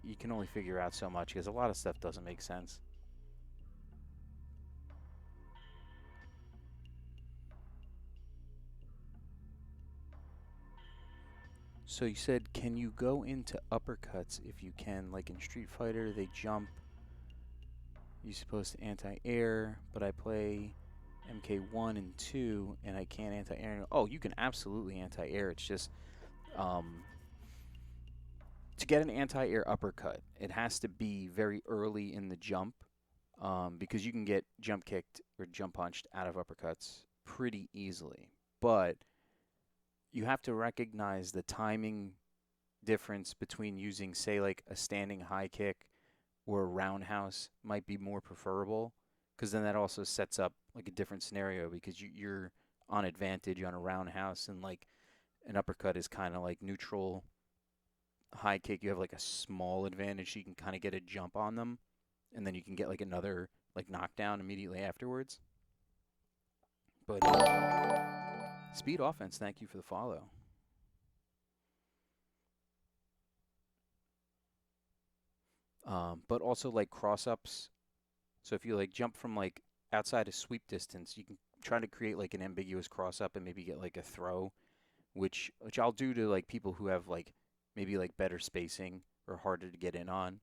[SPEAKER 2] you can only figure out so much because a lot of stuff doesn't make sense. So you said, can you go into uppercuts if you can? Like in Street Fighter, they jump. You're supposed to anti-air, but I play MK1 and 2, and I can't anti-air. Oh, you can absolutely anti-air. It's just to get an anti-air uppercut, it has to be very early in the jump, because you can get jump kicked or jump punched out of uppercuts pretty easily. But you have to recognize the timing difference between using, say, like a standing high kick or a roundhouse might be more preferable, because then that also sets up like a different scenario, because you're on advantage on a roundhouse, and like an uppercut is kind of like neutral. High kick, you have like a small advantage, so you can kind of get a jump on them, and then you can get like another like knockdown immediately afterwards. But Speed Offense, thank you for the follow. But also like cross-ups. So if you like jump from like outside of sweep distance, you can try to create like an ambiguous cross-up and maybe get like a throw, which I'll do to like people who have like maybe like better spacing or harder to get in on.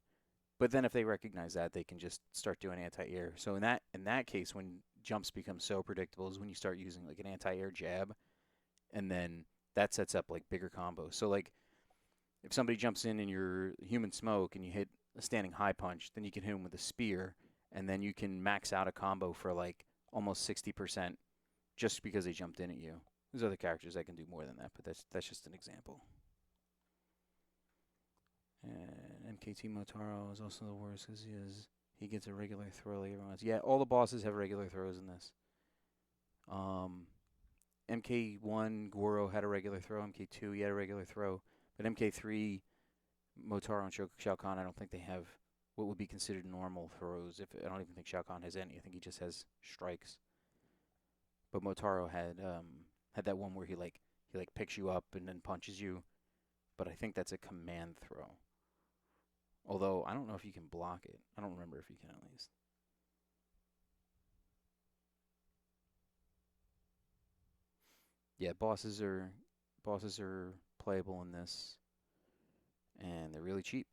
[SPEAKER 2] But then if they recognize that, they can just start doing anti-air. So in that case, when jumps become so predictable is when you start using like an anti-air jab, and then that sets up like bigger combos. So like if somebody jumps in your human smoke and you hit a standing high punch, then you can hit him with a spear, and then you can max out a combo for like almost 60% just because they jumped in at you. There's other characters that can do more than that, but that's just an example. And MKT Motaro is also the worst because he gets a regular throw like everyone else. Yeah, all the bosses have regular throws in this. MK1 Goro had a regular throw. MK2 he had a regular throw, but MK3 Motaro and Shao Kahn, I don't think they have what would be considered normal throws. I don't even think Shao Kahn has any. I think he just has strikes. But Motaro had that one where he picks you up and then punches you, but I think that's a command throw. Although I don't know if you can block it. I don't remember if you can, at least. Yeah, bosses are playable in this, and they're really cheap.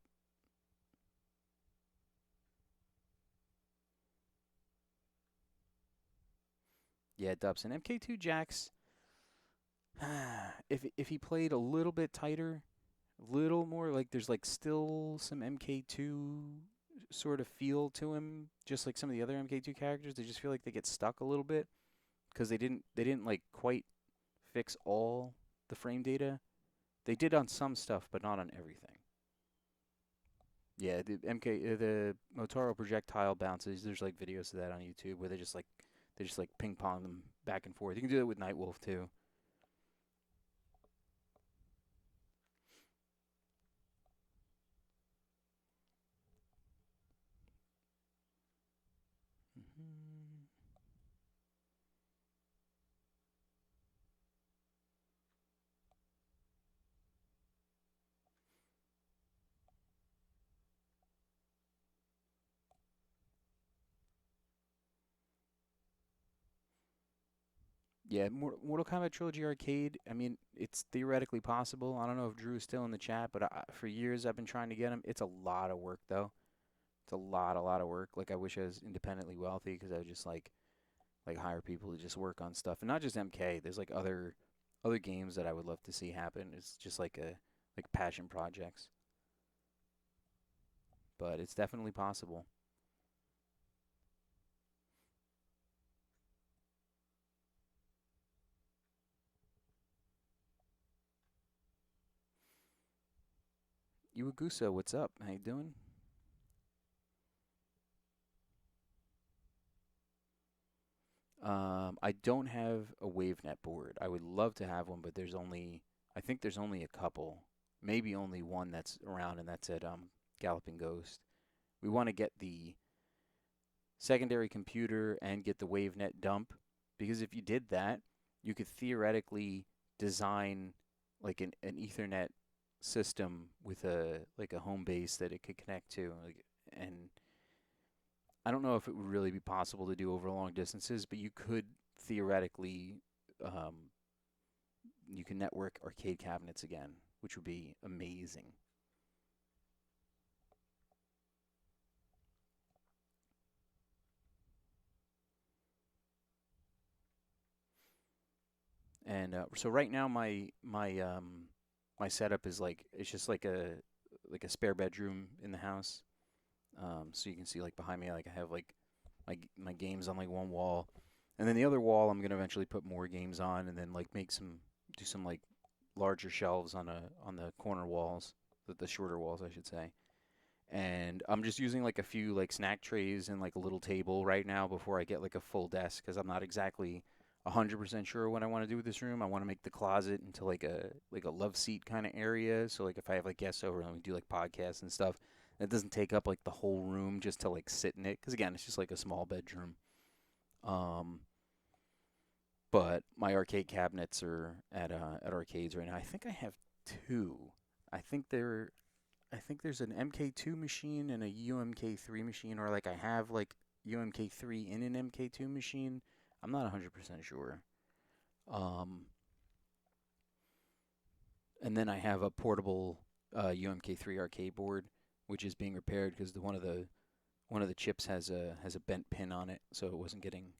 [SPEAKER 2] Yeah, Dubson. MK2 Jax, if he played a little bit tighter, a little more, like there's like still some MK2 sort of feel to him, just like some of the other MK2 characters. They just feel like they get stuck a little bit because they didn't like quite fix all the frame data. They did on some stuff, but not on everything. Yeah, the Motaro projectile bounces. There's like videos of that on YouTube where they just like ping pong them back and forth. You can do that with Nightwolf too. Yeah, Mortal Kombat Trilogy Arcade. I mean, it's theoretically possible. I don't know if Drew is still in the chat, but for years I've been trying to get him. It's a lot of work, though. It's a lot of work. Like I wish I was independently wealthy because I would just like hire people to just work on stuff, and not just MK. There's like other games that I would love to see happen. It's just like passion projects, but it's definitely possible. Iwagusa, what's up? How you doing? I don't have a WaveNet board. I would love to have one, but I think there's only a couple, maybe only one that's around, and that's at Galloping Ghost. We want to get the secondary computer and get the WaveNet dump, because if you did that, you could theoretically design like an Ethernet system with a home base that it could connect to, and I don't know if it would really be possible to do over long distances, but you could theoretically, you can network arcade cabinets again. which would be amazing. And so right now my setup is like it's just like a spare bedroom in the house. So you can see like behind me, like I have like my games on like one wall, and then the other wall I'm gonna eventually put more games on, and then like do some like larger shelves on the corner walls, the shorter walls I should say. And I'm just using like a few like snack trays and like a little table right now before I get like a full desk because I'm not exactly 100% sure what I want to do with this room. I want to make the closet into like a love seat kind of area. So like if I have like guests over and we do like podcasts and stuff, it doesn't take up like the whole room just to like sit in it. Because again, it's just like a small bedroom. Um, but my arcade cabinets are at arcades right now. I think I have two. I think they're I think there's an MK2 machine and a UMK3 machine, or like I have like UMK3 in an MK2 machine. I'm not 100% sure. Um, and then I have a portable UMK3 arcade board, which is being repaired because one of the chips has a bent pin on it, so it wasn't getting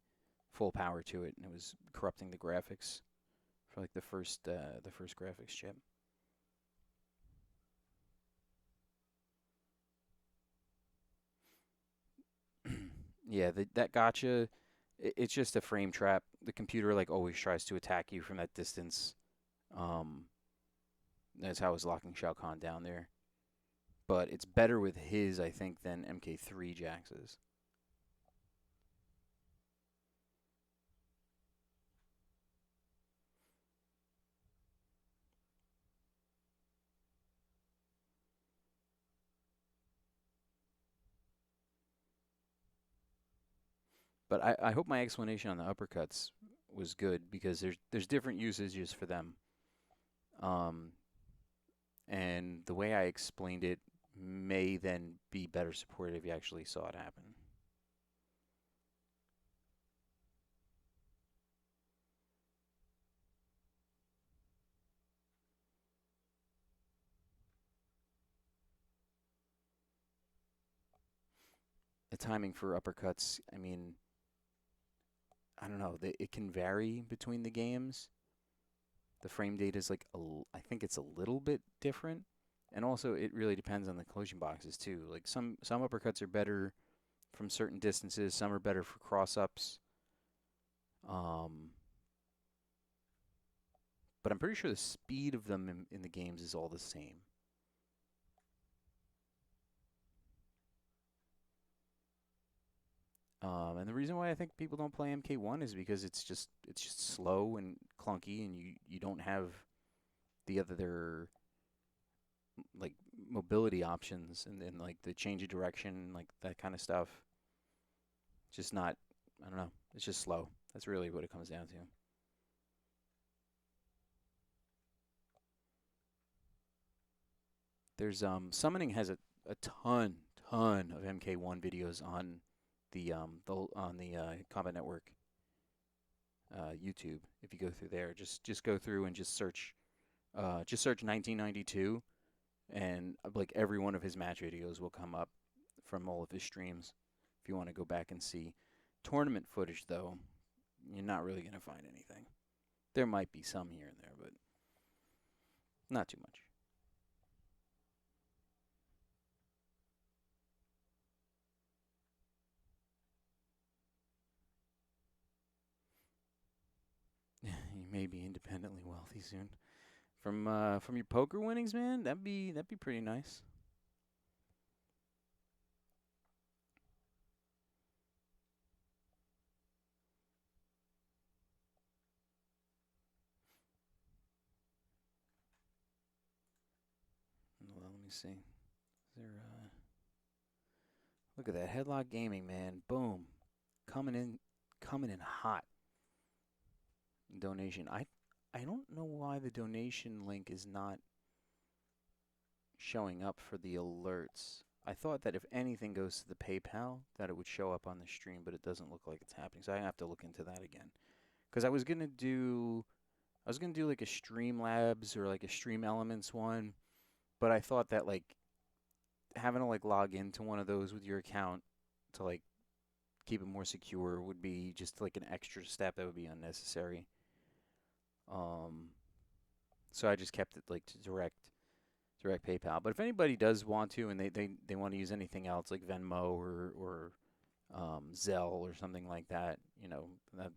[SPEAKER 2] full power to it, and it was corrupting the graphics for like the first graphics chip. Yeah, that gotcha. It's just a frame trap. The computer like always tries to attack you from that distance. Um, that's how it's locking Shao Kahn down there. But it's better with his, I think, than MK3 Jax's. But I hope my explanation on the uppercuts was good because there's different usages for them. Um, and the way I explained it may then be better supported if you actually saw it happen. The timing for uppercuts, I mean, I don't know. It can vary between the games. The frame data is like I think it's a little bit different, and also it really depends on the collision boxes too. Like some uppercuts are better from certain distances, some are better for cross ups. Um, but I'm pretty sure the speed of them in the games is all the same. And the reason why I think people don't play MK1 is because it's just slow and clunky, and you don't have the other like mobility options and like the change of direction, like that kind of stuff. Just not, I don't know. It's just slow. That's really what it comes down to. There's summoning has a ton of MK1 videos on the Combat Network YouTube. If you go through there, just go through and just search 1992, and like every one of his match videos will come up from all of his streams. If you want to go back and see tournament footage, though, you're not really gonna find anything. There might be some here and there, but not too much. You may be independently wealthy soon. From your poker winnings, man, that'd be pretty nice. Well, let me see. Is there look at that headlock gaming, man. Boom, coming in, coming in hot. Donation. I don't know why the donation link is not showing up for the alerts. I thought that if anything goes to the PayPal, that it would show up on the stream, but it doesn't look like it's happening. So I have to look into that again. Because I was gonna do I was gonna do like a Streamlabs or like a Stream Elements one, but I thought that like having to like log into one of those with your account to like keep it more secure would be just like an extra step that would be unnecessary. Um, so I just kept it like to direct PayPal. But if anybody does want to and they want to use anything else like Venmo or Zelle or something like that, you know,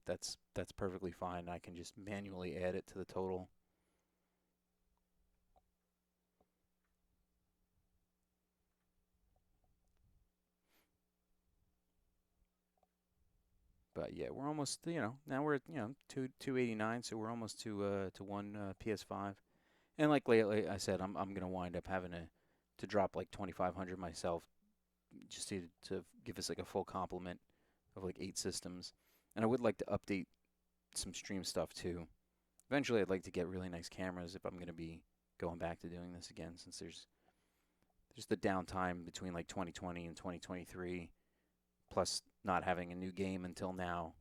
[SPEAKER 2] that's perfectly fine. I can just manually add it to the total. But yeah, we're almost, you know, now we're at, you know, 289, so we're almost to one PS5. And like lately I said, I'm gonna wind up having to drop like 2,500 myself just to give us like a full complement of like 8 systems. And I would like to update some stream stuff too. Eventually, I'd like to get really nice cameras if I'm gonna be going back to doing this again, since there's the downtime between like 2020 and 2023, plus not having a new game until now.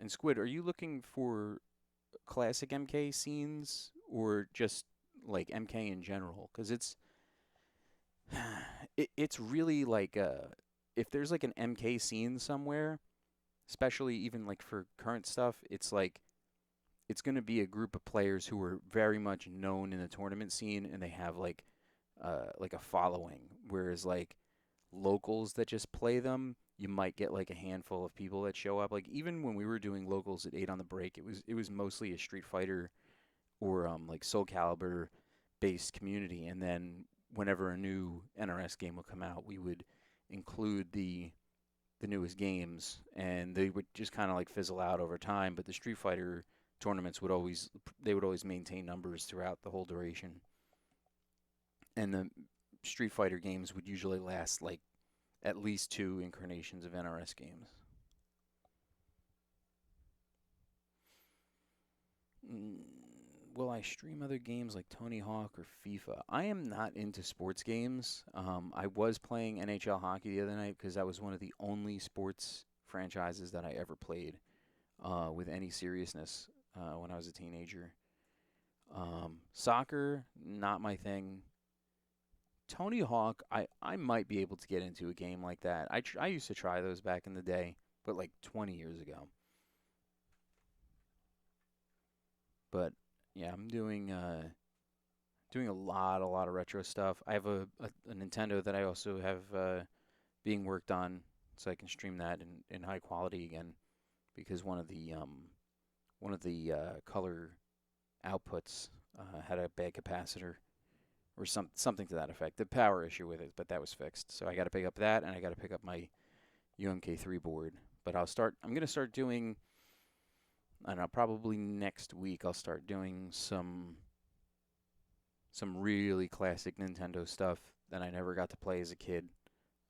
[SPEAKER 2] And Squid, are you looking for classic MK scenes or just like MK in general? Because it's really like if there's like an MK scene somewhere, especially even like for current stuff, it's like it's going to be a group of players who are very much known in the tournament scene and they have like a following. Whereas like locals that just play them, you might get like a handful of people that show up. Like even when we were doing locals at 8 on the Break, it was mostly a Street Fighter or like Soul Calibur based community. And then whenever a new NRS game would come out, we would include the newest games, and they would just kind of like fizzle out over time. But the Street Fighter tournaments would always maintain numbers throughout the whole duration, and the Street Fighter games would usually last like at least 2 incarnations of NRS games. Mm, will I stream other games like Tony Hawk or FIFA? I am not into sports games. I was playing NHL hockey the other night because that was one of the only sports franchises that I ever played with any seriousness when I was a teenager. Soccer, not my thing. Tony Hawk, I might be able to get into a game like that. I used to try those back in the day, but like 20 years ago. But yeah, I'm doing a lot of retro stuff. I have a Nintendo that I also have being worked on, so I can stream that in high quality again because one of the color outputs had a bad capacitor or something to that effect. The power issue with it, but that was fixed. So I got to pick up that, and I got to pick up my UMK3 board. But I'm gonna start doing. I don't know, probably next week I'll start doing some really classic Nintendo stuff that I never got to play as a kid.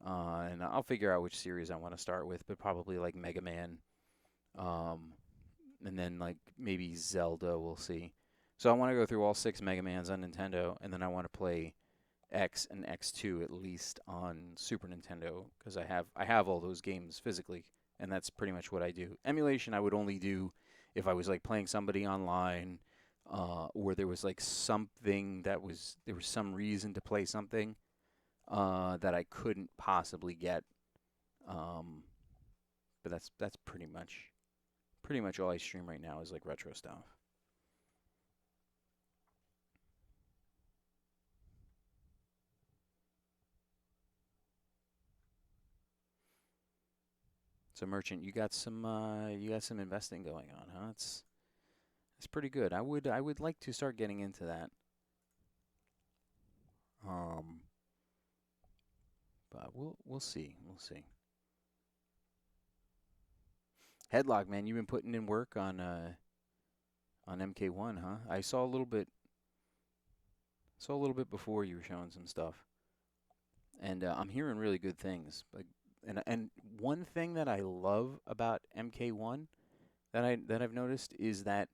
[SPEAKER 2] And I'll figure out which series I want to start with, but probably like Mega Man, um, and then like maybe Zelda. We'll see. So I want to go through all 6 Mega Mans on Nintendo, and then I want to play X and X2 at least on Super Nintendo because I have all those games physically, and that's pretty much what I do. Emulation I would only do if I was like playing somebody online, or there was like something there was some reason to play something that I couldn't possibly get. Um, but that's pretty much all I stream right now is like retro stuff. So merchant, you got some investing going on, huh? It's pretty good. I would like to start getting into that. Um, but we'll see. We'll see. Headlock, man, you've been putting in work on MK1, huh? I saw a little bit before you were showing some stuff, and I'm hearing really good things. Like, and one thing that I love about MK1 that I've noticed is that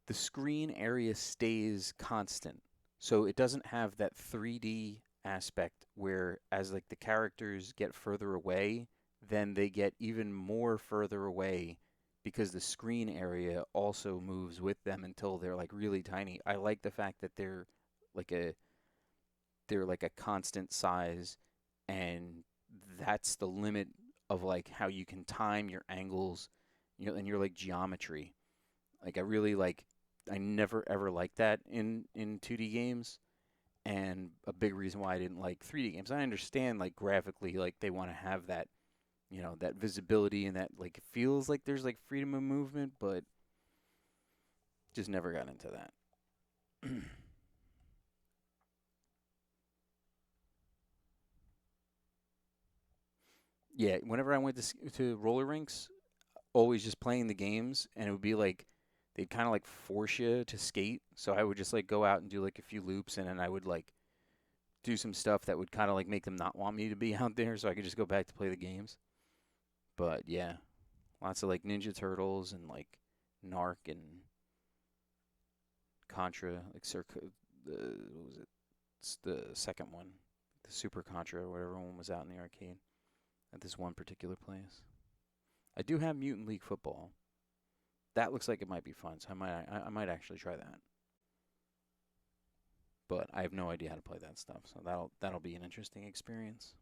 [SPEAKER 2] the screen area stays constant. So it doesn't have that 3D aspect where as like the characters get further away, then they get even more further away because the screen area also moves with them until they're like really tiny. I like the fact that like a they're like a constant size, and that's the limit of like how you can time your angles, and your like geometry. Like I really like I never ever liked that in 2D games, and a big reason why I didn't like 3D games. I understand like graphically like they want to have that, that visibility and that like it feels like there's like freedom of movement, but just never got into that. Yeah, whenever I went to roller rinks, always just playing the games, and it would be like they'd kind of like force you to skate. So I would just like go out and do like a few loops, and then I would like do some stuff that would kind of like make them not want me to be out there, so I could just go back to play the games. But yeah, lots of like Ninja Turtles and like Narc and Contra, like what was it? It's the second one, the Super Contra, or whatever one was out in the arcade at this one particular place. I do have Mutant League Football. That looks like it might be fun, so I might actually try that. But I have no idea how to play that stuff, so that'll be an interesting experience.